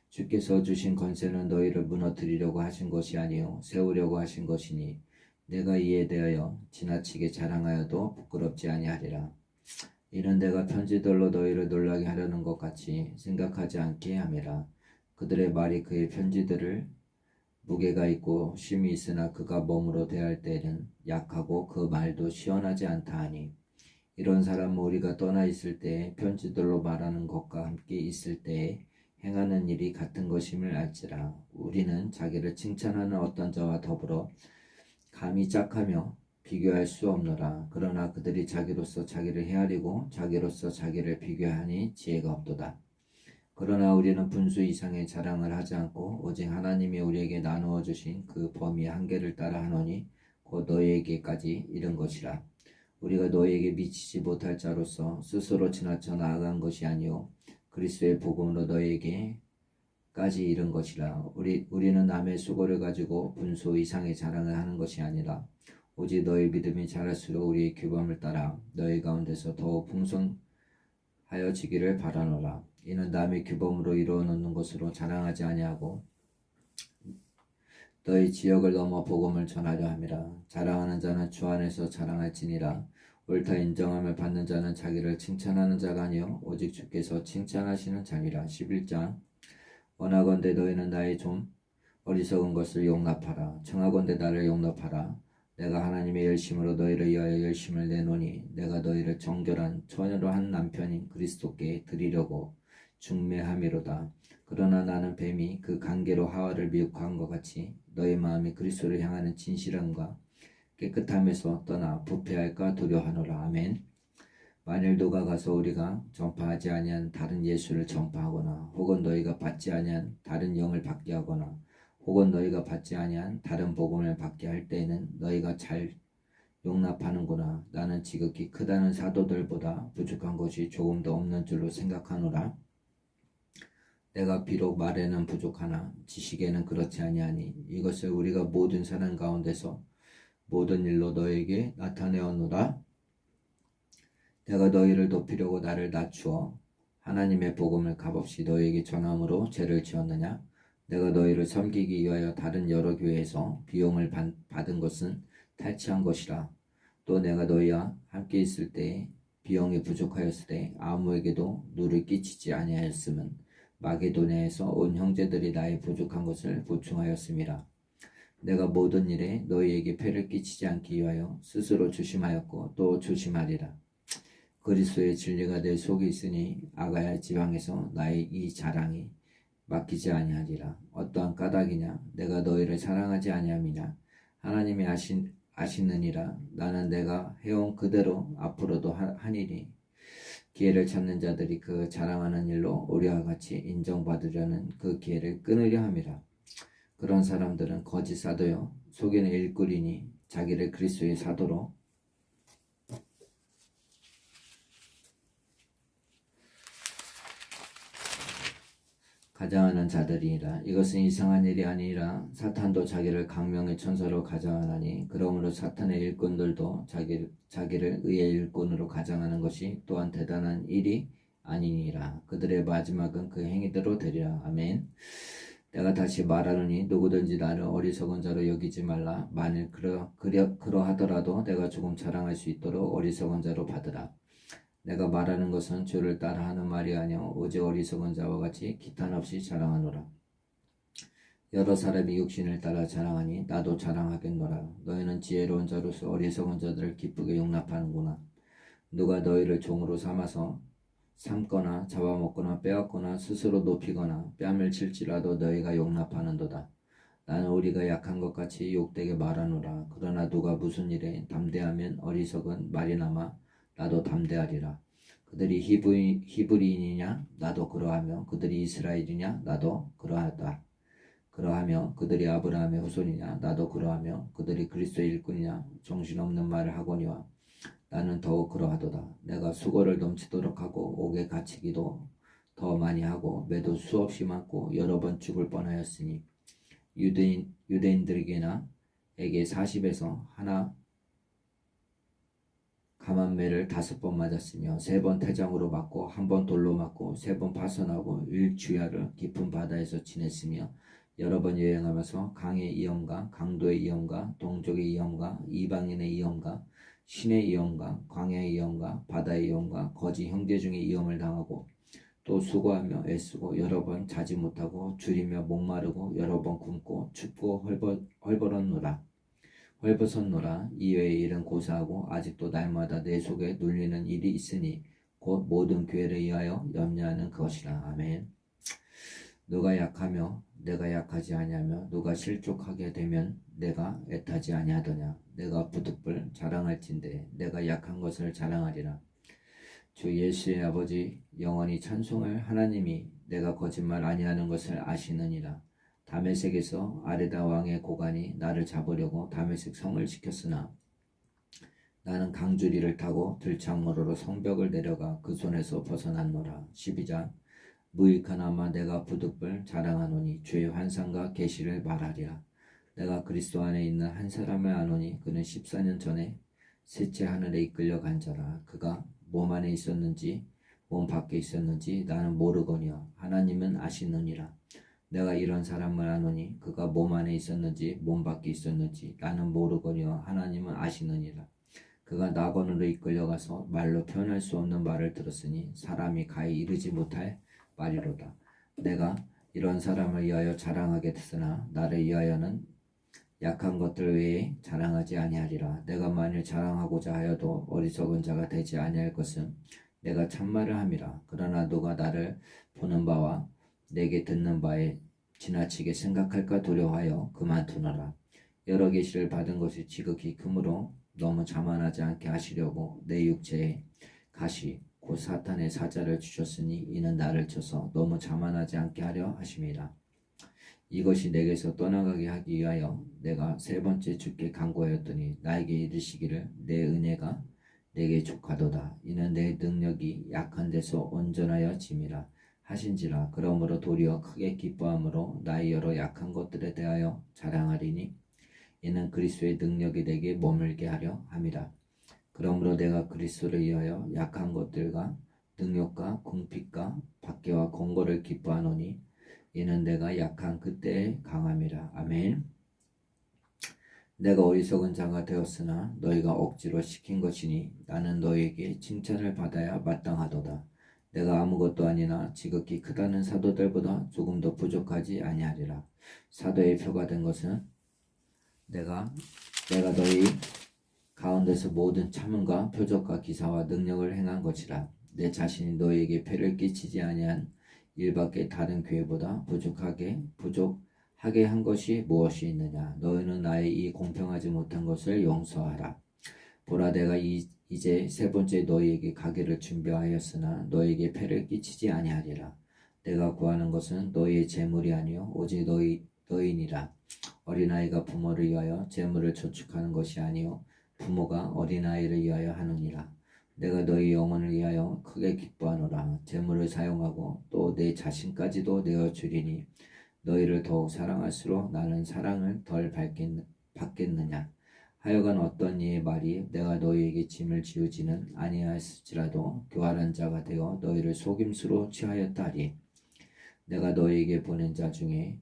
주께서 주신 권세는 너희를 무너뜨리려고 하신 것이 아니요 세우려고 하신 것이니 내가 이에 대하여 지나치게 자랑하여도 부끄럽지 아니하리라. 이는 내가 편지들로 너희를 놀라게 하려는 것 같이 생각하지 않게 함이라. 그들의 말이 그의 편지들을 무게가 있고 쉼이 있으나 그가 몸으로 대할 때는 약하고 그 말도 시원하지 않다 하니 이런 사람은 우리가 떠나 있을 때에 편지들로 말하는 것과 함께 있을 때에 행하는 일이 같은 것임을 알지라. 우리는 자기를 칭찬하는 어떤 자와 더불어 감히 짝하며 비교할 수 없노라. 그러나 그들이 자기로서 자기를 헤아리고 자기로서 자기를 비교하니 지혜가 없도다. 그러나 우리는 분수 이상의 자랑을 하지 않고 오직 하나님이 우리에게 나누어 주신 그 범위의 한계를 따라 하노니 곧 너희에게까지 이른 것이라. 우리가 너희에게 미치지 못할 자로서 스스로 지나쳐 나아간 것이 아니요 그리스도의 복음으로 너희에게까지 이른 것이라. 우리는 남의 수고를 가지고 분수 이상의 자랑을 하는 것이 아니라 오직 너희 믿음이 자랄수록 우리의 규범을 따라 너희 가운데서 더욱 풍성하여지기를 바라노라. 이는 남의 규범으로 이루어 놓는 것으로 자랑하지 아니하고 너희 지역을 넘어 복음을 전하려 함이라. 자랑하는 자는 주 안에서 자랑할지니라. 옳다 인정함을 받는 자는 자기를 칭찬하는 자가 아니요 오직 주께서 칭찬하시는 자니라. 11장 원하건대 너희는 나의 좀 어리석은 것을 용납하라. 청하건대 나를 용납하라. 내가 하나님의 열심으로 너희를 위하여 열심을 내노니 내가 너희를 정결한 처녀로 한 남편인 그리스도께 드리려고 중매함이로다. 그러나 나는 뱀이 그 관계로 하와를 미혹한 것 같이 너희 마음이 그리스도를 향하는 진실함과 깨끗함에서 떠나 부패할까 두려워하노라. 아멘. 만일 누가 가서 우리가 전파하지 아니한 다른 예수를 전파하거나 혹은 너희가 받지 아니한 다른 영을 받게 하거나 혹은 너희가 받지 아니한 다른 복음을 받게 할 때에는 너희가 잘 용납하는구나. 나는 지극히 크다는 사도들보다 부족한 것이 조금 더 없는 줄로 생각하노라. 내가 비록 말에는 부족하나 지식에는 그렇지 아니하니 이것을 우리가 모든 사람 가운데서 모든 일로 너희에게 나타내었노라. 내가 너희를 높이려고 나를 낮추어 하나님의 복음을 값없이 너희에게 전함으로 죄를 지었느냐? 내가 너희를 섬기기 위하여 다른 여러 교회에서 비용을 받은 것은 탈취한 것이라. 또 내가 너희와 함께 있을 때에 비용이 부족하였을 때 아무에게도 누를 끼치지 아니하였음은 마게도냐에서 온 형제들이 나의 부족한 것을 보충하였음이라. 내가 모든 일에 너희에게 폐를 끼치지 않기 위하여 스스로 조심하였고 또 조심하리라. 그리스도의 진리가 내 속에 있으니 아가야 지방에서 나의 이 자랑이 맡기지 아니하리라. 어떠한 까닭이냐? 내가 너희를 사랑하지 아니함이냐? 하나님이 아시느니라. 나는 내가 해온 그대로 앞으로도 하니니 기회를 찾는 자들이 그 자랑하는 일로 우리와 같이 인정받으려는 그 기회를 끊으려 함이라. 그런 사람들은 거짓 사도요 속이는 일꾼이니 자기를 그리스도의 사도로 가장하는 자들이니라. 이것은 이상한 일이 아니라 사탄도 자기를 강명의 천사로 가장하나니 그러므로 사탄의 일꾼들도 자기를 의의 일꾼으로 가장하는 것이 또한 대단한 일이 아니니라. 그들의 마지막은 그 행위대로 되리라. 아멘. 내가 다시 말하노니 누구든지 나를 어리석은 자로 여기지 말라. 만일 그러하더라도 내가 조금 자랑할 수 있도록 어리석은 자로 받으라. 내가 말하는 것은 주를 따라 하는 말이 아니오 오직 어리석은 자와 같이 기탄 없이 자랑하노라. 여러 사람이 육신을 따라 자랑하니 나도 자랑하겠노라. 너희는 지혜로운 자로서 어리석은 자들을 기쁘게 용납하는구나. 누가 너희를 종으로 삼거나 잡아먹거나 빼앗거나 스스로 높이거나 뺨을 칠지라도 너희가 용납하는도다. 나는 우리가 약한 것 같이 욕되게 말하노라. 그러나 누가 무슨 일에 담대하면 어리석은 말이나마 나도 담대하리라. 그들이 히브리인이냐 나도 그러하며 그들이 이스라엘이냐 나도 그러하다. 그러하며 그들이 아브라함의 후손이냐 나도 그러하며 그들이 그리스도의 일꾼이냐 정신없는 말을 하거니와 나는 더욱 그러하도다. 내가 수고를 넘치도록 하고 옥에 갇히기도 더 많이 하고 매도 수없이 맞고 여러 번 죽을 뻔하였으니 유대인들에게나 에게 40에서 하나 감한매를 5번 맞았으며 3번 태장으로 맞고 1번 돌로 맞고 3번 파선하고 일주야를 깊은 바다에서 지냈으며 여러 번 여행하면서 강의 위험과 강도의 위험과 동족의 위험과 이방인의 위험과 신의 위험과 광야의 위험과 바다의 위험과 거지 형제 중의 위험을 당하고 또 수고하며 애쓰고 여러 번 자지 못하고 줄이며 목마르고 여러 번 굶고 춥고 헐벗었노라. 이외의 일은 고사하고 아직도 날마다 내 속에 눌리는 일이 있으니 곧 모든 교회를 위하여 염려하는 것이라. 아멘. 누가 약하며 내가 약하지 아니하며 누가 실족하게 되면 내가 애타지 아니하더냐. 내가 부득불 자랑할진대 내가 약한 것을 자랑하리라. 주 예수의 아버지 영원히 찬송할 하나님이 내가 거짓말 아니하는 것을 아시느니라. 다메섹에서 아레다 왕의 고관이 나를 잡으려고 다메섹 성을 지켰으나 나는 강주리를 타고 들창모로로 성벽을 내려가 그 손에서 벗어났노라. 12장 무익하나마 내가 부득불 자랑하노니 주의 환상과 계시를 말하리라. 내가 그리스도 안에 있는 한 사람을 아노니 그는 14년 전에 셋째 하늘에 이끌려 간 자라. 그가 몸 안에 있었는지 몸 밖에 있었는지 나는 모르거니와 하나님은 아시느니라. 내가 이런 사람을 아노니 그가 몸 안에 있었는지 몸 밖에 있었는지 나는 모르거니와 하나님은 아시느니라. 그가 낙원으로 이끌려가서 말로 표현할 수 없는 말을 들었으니 사람이 가히 이르지 못할 말이로다. 내가 이런 사람을 위하여 자랑하게 됐으나 나를 위하여는 약한 것들 외에 자랑하지 아니하리라. 내가 만일 자랑하고자 하여도 어리석은 자가 되지 아니할 것은 내가 참말을 함이라. 그러나 누가 나를 보는 바와 내게 듣는 바에 지나치게 생각할까 두려워하여 그만두노라. 여러 계시를 받은 것이 지극히 크므로 너무 자만하지 않게 하시려고 내 육체에 가시 곧 사탄의 사자를 주셨으니 이는 나를 쳐서 너무 자만하지 않게 하려 하심이라. 이것이 내게서 떠나가게 하기 위하여 내가 3번째 주께 간구하였더니 나에게 이르시기를 내 은혜가 내게 족하도다. 이는 내 능력이 약한 데서 온전하여 짐이라 하신지라. 그러므로 도리어 크게 기뻐함으로 나의 여러 약한 것들에 대하여 자랑하리니 이는 그리스도의 능력이 내게 머물게 하려 함이라. 그러므로 내가 그리스도를 위하여 약한 것들과 능력과 궁핍과 박해와 권고를 기뻐하노니 이는 내가 약한 그때의 강함이라. 아멘. 내가 어리석은 자가 되었으나 너희가 억지로 시킨 것이니 나는 너희에게 칭찬을 받아야 마땅하도다. 내가 아무것도 아니나 지극히 크다는 사도들보다 조금 더 부족하지 아니하리라. 사도의 표가 된 것은 내가 너희 가운데서 모든 참음과 표적과 기사와 능력을 행한 것이라. 내 자신이 너희에게 폐를 끼치지 아니한 일밖에 다른 교회보다 부족하게 한 것이 무엇이 있느냐. 너희는 나의 이 공평하지 못한 것을 용서하라. 보라 내가 이제 3번째 너희에게 가기를 준비하였으나 너희에게 폐를 끼치지 아니하리라. 내가 구하는 것은 너희의 재물이 아니요 오직 너희니라. 어린아이가 부모를 위하여 재물을 저축하는 것이 아니요 부모가 어린아이를 위하여 하느니라. 내가 너희 영혼을 위하여 크게 기뻐하노라. 재물을 사용하고 또 내 자신까지도 내어주리니 너희를 더욱 사랑할수록 나는 사랑을 덜 받겠느냐. 하여간 어떤 이의 말이 내가 너희에게 짐을 지우지는 아니하였을지라도 교활한 자가 되어 너희를 속임수로 취하였다 하리. 내가 너희에게 보낸 자 중에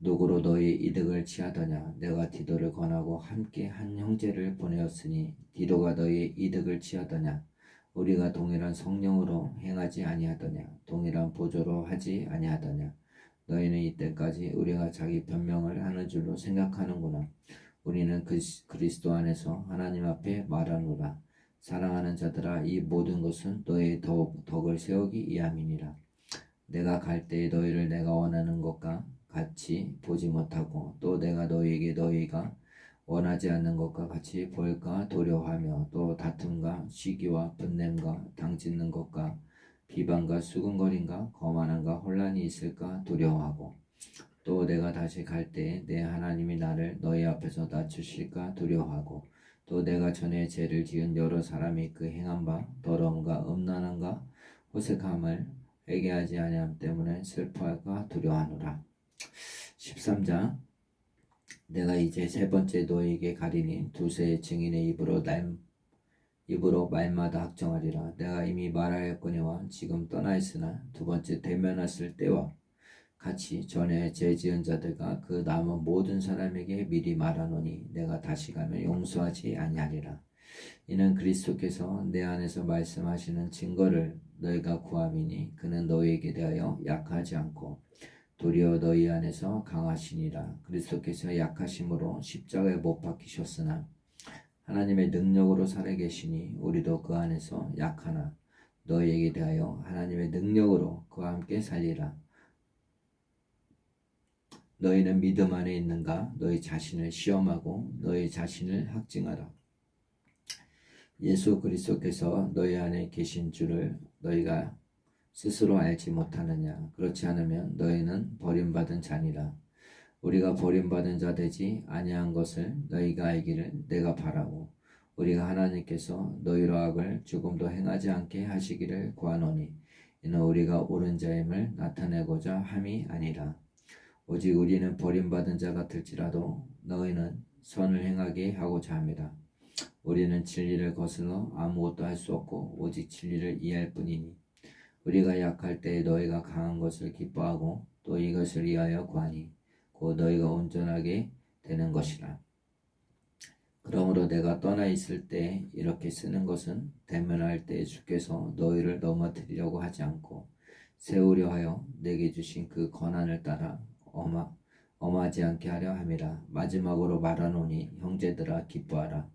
누구로 너희 이득을 취하더냐? 내가 디도를 권하고 함께 한 형제를 보내었으니 디도가 너희 이득을 취하더냐? 우리가 동일한 성령으로 행하지 아니하더냐? 동일한 보조로 하지 아니하더냐? 너희는 이때까지 우리가 자기 변명을 하는 줄로 생각하는구나. 우리는 그리스도 안에서 하나님 앞에 말하노라. 사랑하는 자들아, 이 모든 것은 너희의 덕을 세우기 위함이니라. 내가 갈 때에 너희를 내가 원하는 것과 같이 보지 못하고 또 내가 너희에게 너희가 원하지 않는 것과 같이 볼까 두려워하며 또 다툼과 시기와 분냄과 당짓는 것과 비방과 수군거림과 거만함과 혼란이 있을까 두려워하고 또 내가 다시 갈 때에 내 하나님이 나를 너희 앞에서 낮추실까 두려워하고 또 내가 전에 죄를 지은 여러 사람이 그 행한 바 더러움과 음란함과 호색함을 회개하지 아니함 때문에 슬퍼할까 두려워하노라. 13장 내가 이제 세 번째 너희에게 가리니 두세 증인의 입으로 말마다 확정하리라. 내가 이미 말하였거니와 지금 떠나 있으나 두 번째 대면했을 때와 같이 전에 죄 지은 자들과 그 남은 모든 사람에게 미리 말하노니 내가 다시 가면 용서하지 아니하리라. 이는 그리스도께서 내 안에서 말씀하시는 증거를 너희가 구함이니 그는 너희에게 대하여 약하지 않고 도리어 너희 안에서 강하시니라. 그리스도께서 약하심으로 십자가에 못 박히셨으나 하나님의 능력으로 살아계시니 우리도 그 안에서 약하나 너희에게 대하여 하나님의 능력으로 그와 함께 살리라. 너희는 믿음 안에 있는가? 너희 자신을 시험하고 너희 자신을 학증하라. 예수 그리스도께서 너희 안에 계신 줄을 너희가 스스로 알지 못하느냐? 그렇지 않으면 너희는 버림받은 자니라. 우리가 버림받은 자 되지 아니한 것을 너희가 알기를 내가 바라고 우리가 하나님께서 너희로 악을 조금도 행하지 않게 하시기를 구하노니 이는 우리가 옳은 자임을 나타내고자 함이 아니라 오직 우리는 버림받은 자 같을지라도 너희는 선을 행하게 하고자 합니다. 우리는 진리를 거슬러 아무것도 할 수 없고 오직 진리를 이해할 뿐이니 우리가 약할 때에 너희가 강한 것을 기뻐하고 또 이것을 위하여 구하니 곧 너희가 온전하게 되는 것이라. 그러므로 내가 떠나 있을 때 이렇게 쓰는 것은 대면할 때에 주께서 너희를 넘어뜨리려고 하지 않고 세우려 하여 내게 주신 그 권한을 따라 엄하지 않게 하려 함이라. 마지막으로 말하노니 형제들아 기뻐하라.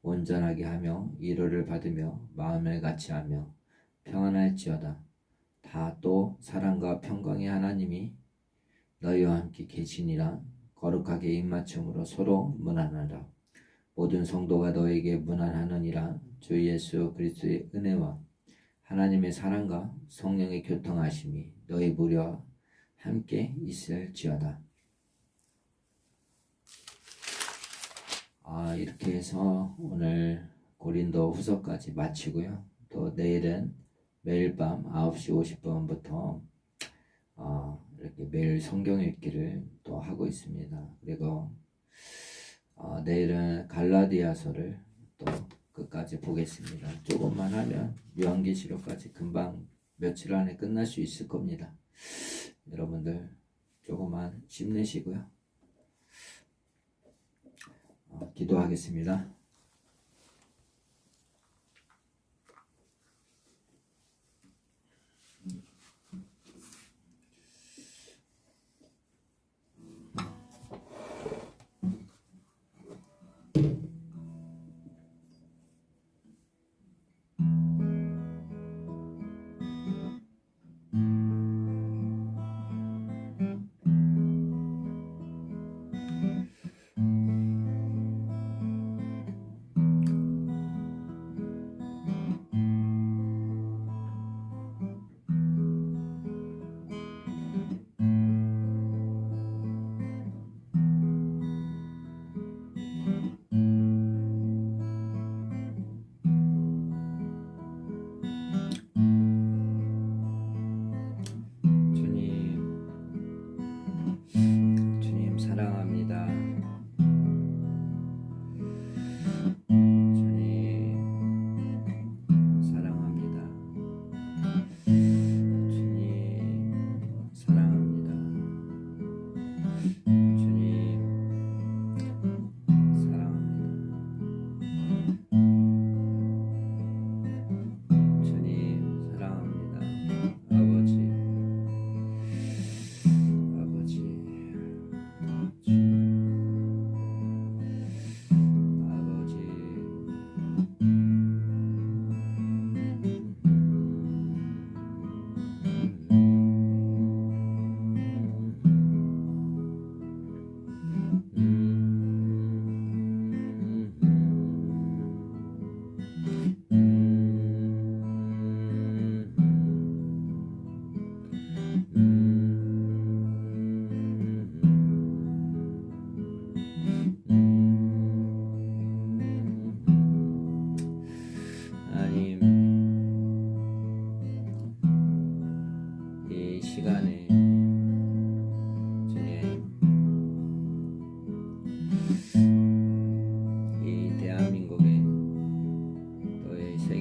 온전하게 하며 위로를 받으며 마음을 같이하며 평안할지어다. 다 또 사랑과 평강의 하나님이 너희와 함께 계시니라. 거룩하게 입맞춤으로 서로 문안하라. 모든 성도가 너에게 문안하느니라. 주 예수 그리스도의 은혜와 하나님의 사랑과 성령의 교통하심이 너희 무리와 함께 있을지어다. 이렇게 해서 오늘 고린도 후서까지 마치고요. 또 내일은 매일 밤 9시 50분부터 이렇게 매일 성경 읽기를 또 하고 있습니다. 그리고 내일은 갈라디아서를 또 끝까지 보겠습니다. 조금만 하면 요한계시록까지 금방 며칠 안에 끝날 수 있을 겁니다. 여러분들 조금만 힘내시고요. 기도하겠습니다.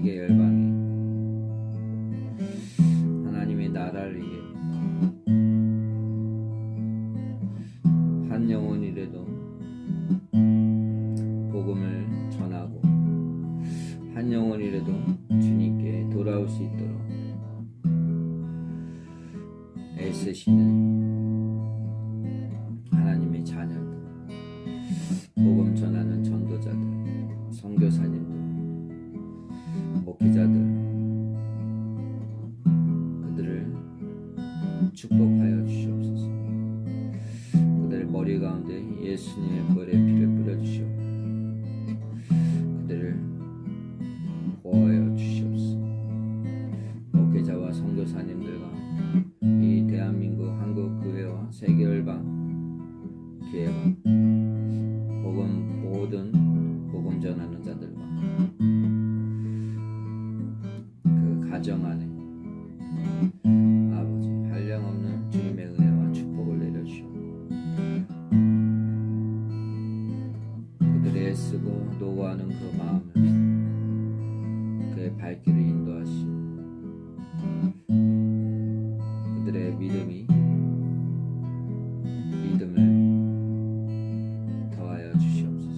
세계 열방이 하나님의 나라를 위해 한 영혼이라도 복음을 전하고 한 영혼이라도 주님께 돌아올 수 있도록 애쓰시는 하나님의 자녀들, 복음 전하는 전도자들, 선교사님들, 목회자들, 그들을 축복하여 주시옵소서. 그들의 머리 가운데 예수님의 머리에 피를 뿌려주시옵소서. 그들을 보호하여 주시옵소서. 목회자와 선교사님들과 이 대한민국 한국교회와 세계열방 교회와 모든 복음 전하는 자들과 그 가정 안에 아버지 한량없는 주님의 은혜와 축복을 내려주시옵고 그들의 애쓰고 노고하는 그 마음을 그의 발길을 인도하시고 그들의 믿음을 더하여 주시옵소서.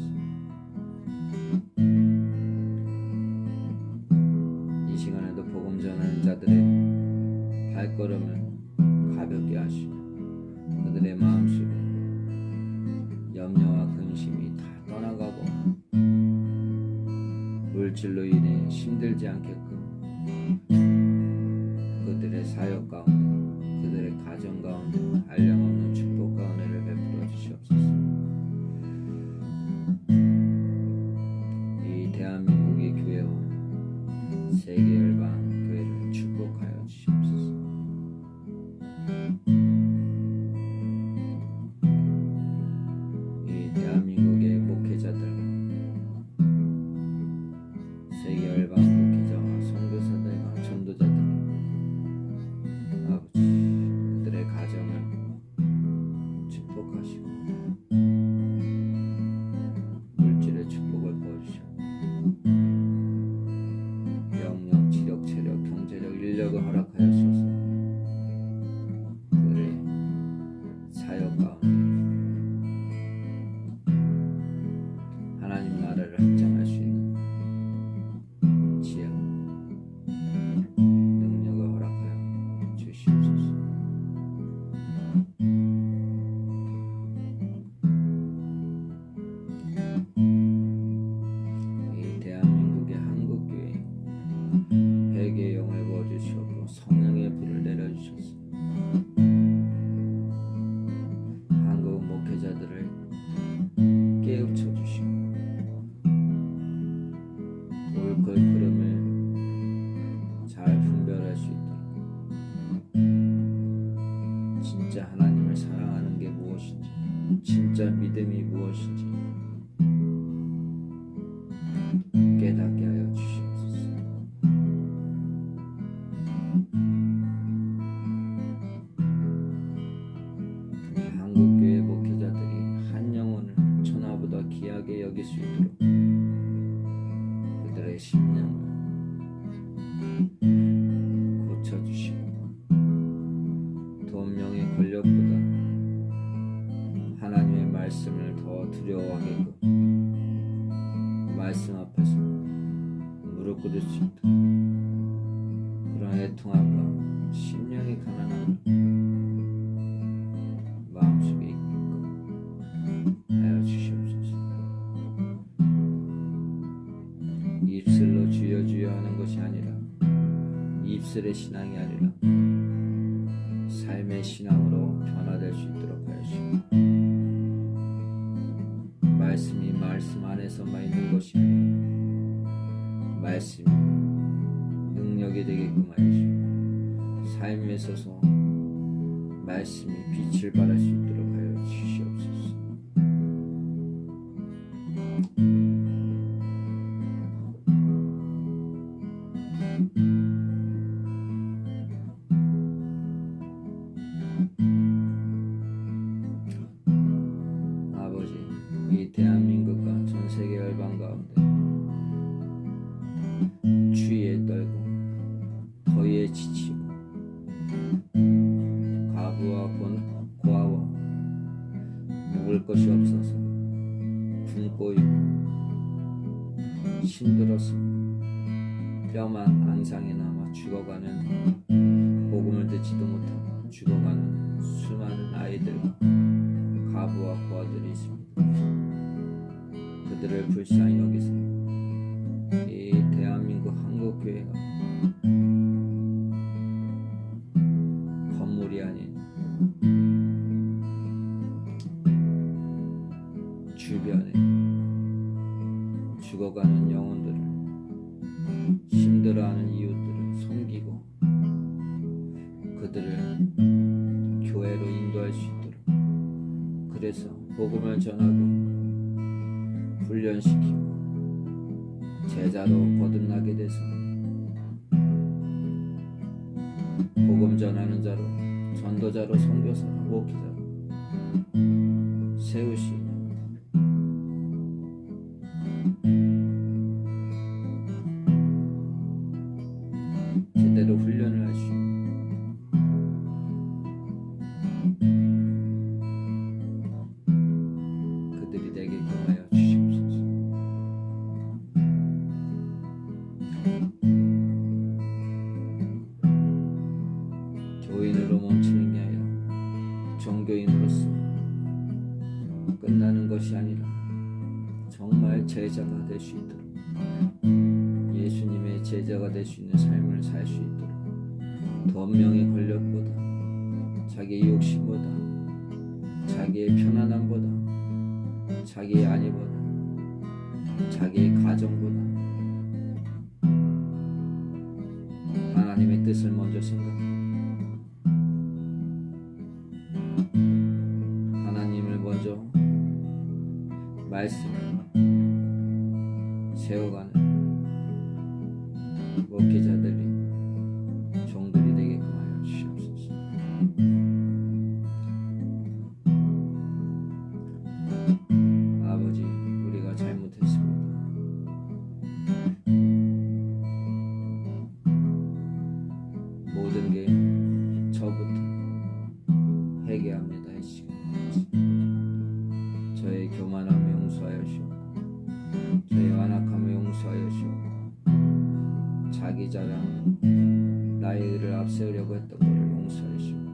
이 시간에도 복음 전하는 자들의 발걸음을 가볍게 하시고 그들의 마음속에 염려와 근심이 다 떠나가고 물질로 인해 힘들지 않게끔 그들의 사역 가운데 그들의 가정 가운데 한량없는 축복과 은혜를 베풀어 주시옵소서. 이 대한민국의 교회와 세계열방 교회를 축복하여 주시옵소서. 이 대한민국의 목회자들과 세계열방 목회자와 선교사들과 전도자들 아버지 그들의 가정을 축복하시고 물질의 축복을 부어주시고 영역, 지력, 체력, 경제력, 인력을 허락하여소서. 그들의 사역 가운데 하나님 나라를 확장할 수 있는 지혜와 능력을 허락하여 주시옵소서. 이 대한민국의 한국교회 회개의 영을 부어주시옵고 성령의 불을 내려주셔서 한국 목회자들을 깨우쳐 주시고 옳고 그름을 잘 분별할 수 있도록 진짜 하나님을 사랑하는 게 무엇인지 진짜 믿음이 무엇인지 깨닫게 하여 주시옵소서. 한국교회 목회자들이 한 영혼을 천하보다 귀하게 여길 수 있도록 그들의 심령을 고쳐주시고 돈, 명예, 권력보다 하나님의 말씀을 더 두려워하게끔 말씀 앞에서 무릎 꿇을 수 있도록 그런 애통함과 심령이 가난함을 마음속에 있게끔 하여 주시옵소서. 입술로 주여 주여 하는 것이 아니라 입술의 신앙이 아니라 삶의 신앙으로 변화될 수 있도록 하여 주시옵소서. 말씀이 말씀 안에서만 있는 것이 아니라 말씀이 능력이 되게끔 하여 주시옵소서. 삶에 있어서 말씀이 빛을 발할 수 있도록 하여 주시옵소서. 아버지, 이 대한민국과 전 세계 열방 가운데 주의 뼈만 앙상에 남아 죽어가는, 복음을 듣지도 못하고 죽어가는 수많은 아이들과 가부와 고아들이 있습니다. 그들을 불쌍히 여기세요. 이 대한민국 한국교회가 건물이 아닌 주변에 죽어가는 영혼들을, 힘들어하는 이웃들을 섬기고 그들을 교회로 인도할 수 있도록, 그래서 복음을 전하고 훈련시키고 제자로 거듭나게 돼서 복음 전하는 자로, 전도자로, 선교사로, 목회자로 세울 수 있는 제대로 훈련을 할 수 있는 그들이 되게끔 하여 주시옵소서. 교인으로 멈추는 게 아니라 종교인으로서 끝나는 것이 아니라 정말 제자가 될 수 있도록, 예수님의 제자가 될 수 있는 삶을 살 수 있도록, 돈명의 권력보다, 자기의 욕심보다, 자기의 편안함보다, 자기의 안위보다, 자기의 가정보다 하나님의 뜻을 먼저 생각하고 하나님을 먼저 말씀을 세워가는 목회자들이, 종들이 되게끔 하여 주시옵소서. 아버지, 우리가 잘못했습니다. 모든 게 저부터 회개합니다. 이 시간 저의 교만함을 용서하여 주옵고, 저의 완악함을 용서하여 주옵고, 자기 자랑, 나의 의를 앞세우려고 했던 것을 용서하여 주옵고,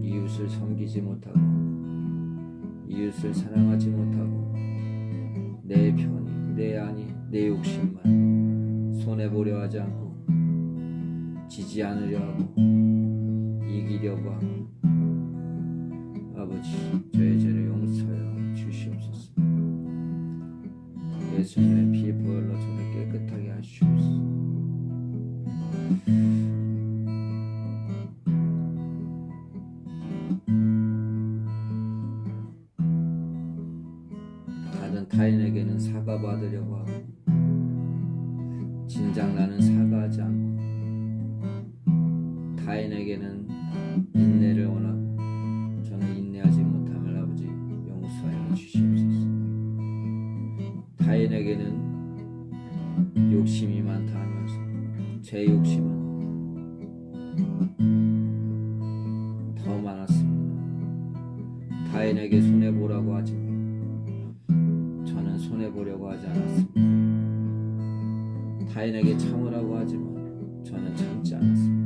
이웃을 섬기지 못하고 이웃을 사랑하지 못하고 내 편이, 내 안이, 내 욕심만 손해보려 하지 않고 지지 않으려 하고 이기려고 하고, 아버지, 저의 죄를 용서하여 주시옵소서. 예수님의 피의 보혈로 저를 깨끗하게 하시옵소서. 다른 타인에게는 사과받으려고 하고 진작 나는 사과하지 않고, 타인에게는 인내를 원하고 저는 인내하지 못함을 아버지 용서하여 주시옵소서. 타인에게는 욕심이 많다 하면서 제 욕심은 더 많았습니다. 타인에게 손해보라고 하지만 저는 손해보려고 하지 않았습니다. 타인에게 참으라고 하지만 저는 참지 않았습니다.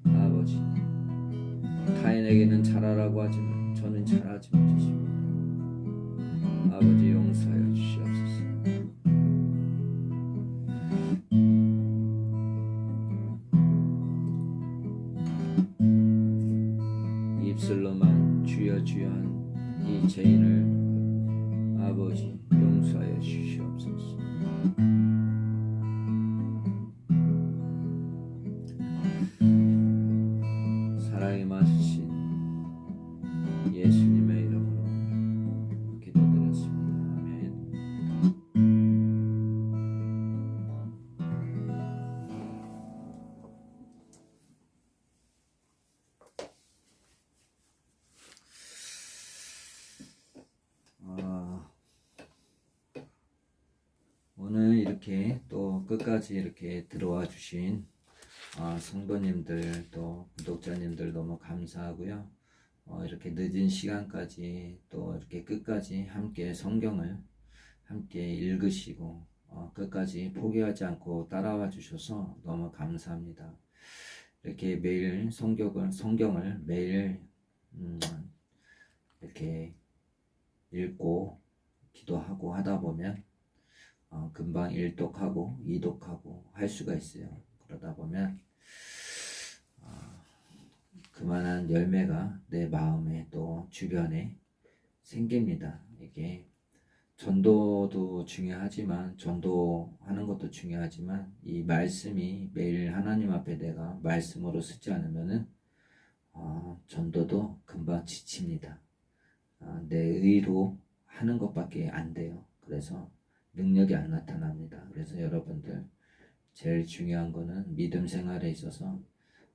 아버지, 타인에게는 잘하라고 하지만 저는 잘하지 못했습니다. 아버지, 용서하여 주시옵소서. 입술로만 주여 주여 한 이 죄인을 아버지 용서하여 주시옵소서. 사랑이 많으신 예수님의 이름으로 기도드렸습니다. 아멘. 오늘 이렇게 또 끝까지 이렇게 들어와 주신 성도님들, 또 구독자님들 너무 감사하고요. 이렇게 늦은 시간까지 또 이렇게 끝까지 함께 성경을 함께 읽으시고 끝까지 포기하지 않고 따라와 주셔서 너무 감사합니다. 이렇게 매일 성경을 매일 이렇게 읽고 기도하고 하다 보면 금방 1독하고 2독하고 할 수가 있어요. 그러다 보면 그만한 열매가 내 마음에 또 주변에 생깁니다. 이게 전도도 중요하지만 전도하는 것도 중요하지만 이 말씀이 매일 하나님 앞에 내가 말씀으로 쓰지 않으면은 전도도 금방 지칩니다. 내 의로 하는 것밖에 안 돼요. 그래서 능력이 안 나타납니다. 그래서 여러분들 제일 중요한 거는 믿음 생활에 있어서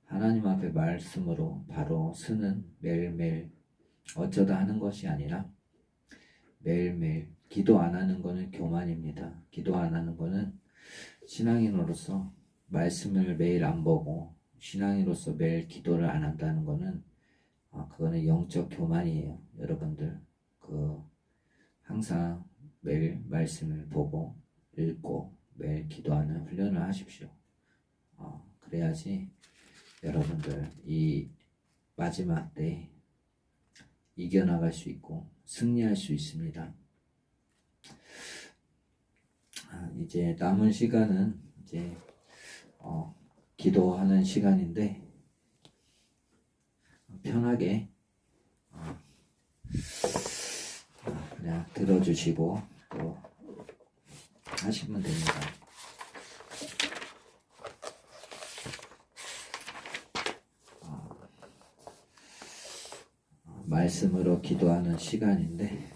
하나님 앞에 말씀으로 바로 쓰는 매일매일 어쩌다 하는 것이 아니라 매일매일 기도 안 하는 거는 교만입니다. 기도 안 하는 거는 신앙인으로서 말씀을 매일 안 보고 신앙인으로서 매일 기도를 안 한다는 거는 그거는 영적 교만이에요. 여러분들 항상 매일 말씀을 보고 읽고 매일 기도하는 훈련을 하십시오. 그래야지 여러분들 이 마지막 때 이겨나갈 수 있고 승리할 수 있습니다. 이제 남은 시간은 이제 기도하는 시간인데 편하게 그냥 들어주시고 또 하시면 됩니다. 말씀으로 기도하는 시간인데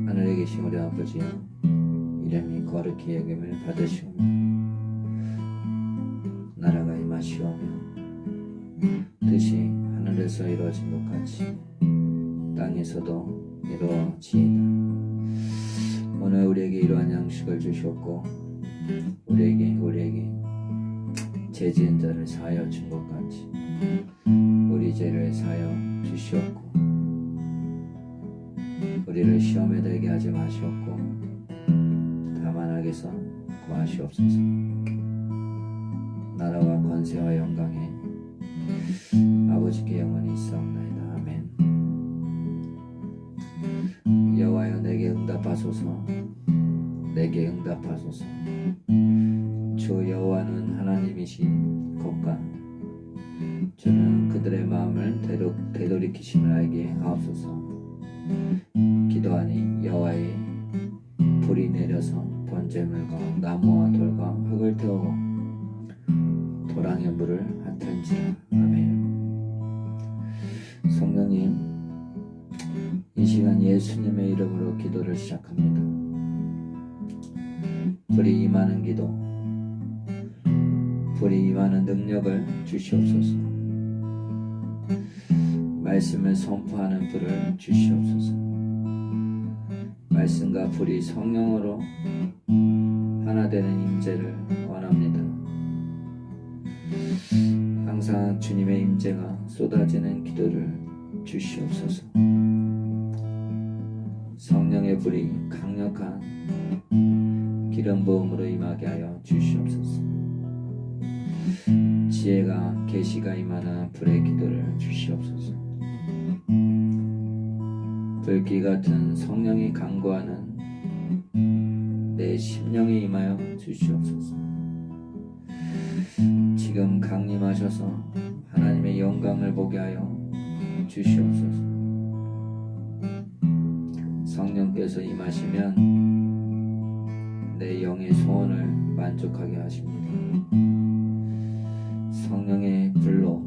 하늘에 계신 우리 아버지여, 이름이 거룩히 여김을 받으시오며 나라가 임하시오며 뜻이 하늘에서 이루어진 것 같이 땅에서도 이루어지이다. 오늘 우리에게 이러한 양식을 주셨고 우리에게 죄 지은 자를 사하여 준 것 같이 우리 죄를 사하여 주시옵고 우리를 시험에 들게 하지 마시옵고 다만 악에서 구하시옵소서. 나라와 권세와 영광에 아버지께 영원히 있사옵나이다. 아멘. 여호와여, 내게 응답하소서. 내게 응답하소서. 주 여호와는 하나님이시거까 주는 그들의 마음을 되돌이키심을 알게 하옵소서. 기도하니 여호와의 불이 내려서 번제물과 나무와 돌과 흙을 태우고 도랑의 물을 핫한지라. 아멘. 성령님, 이 시간 예수님의 이름으로 기도를 시작합니다. 불이 임하는 기도, 불이 임하는 능력을 주시옵소서. 말씀을 선포하는 불을 주시옵소서. 말씀과 불이 성령으로 하나 되는 임재를 원합니다. 항상 주님의 임재가 쏟아지는 기도를 주시옵소서. 성령의 불이 강력한 기름 부음으로 임하게 하여 주시옵소서. 지혜가 계시가 임하는 불의 기도를 주시옵소서. 불길 같은 성령이 강구하는 내 심령에 임하여 주시옵소서. 지금 강림하셔서 하나님의 영광을 보게 하여 주시옵소서. 성령께서 임하시면 내 영의 소원을 만족하게 하십니다. 성령의 불로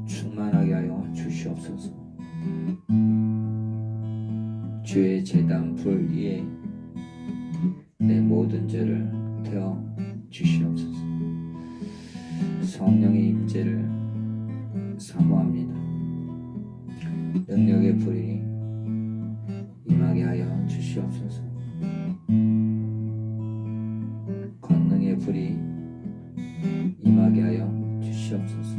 충만하게 하여 주시옵소서. 주의 제단 불 위에 내 모든 죄를 태워 주시옵소서. 성령의 임재를 사모합니다. 능력의 불이 임하게 하여 주시옵소서.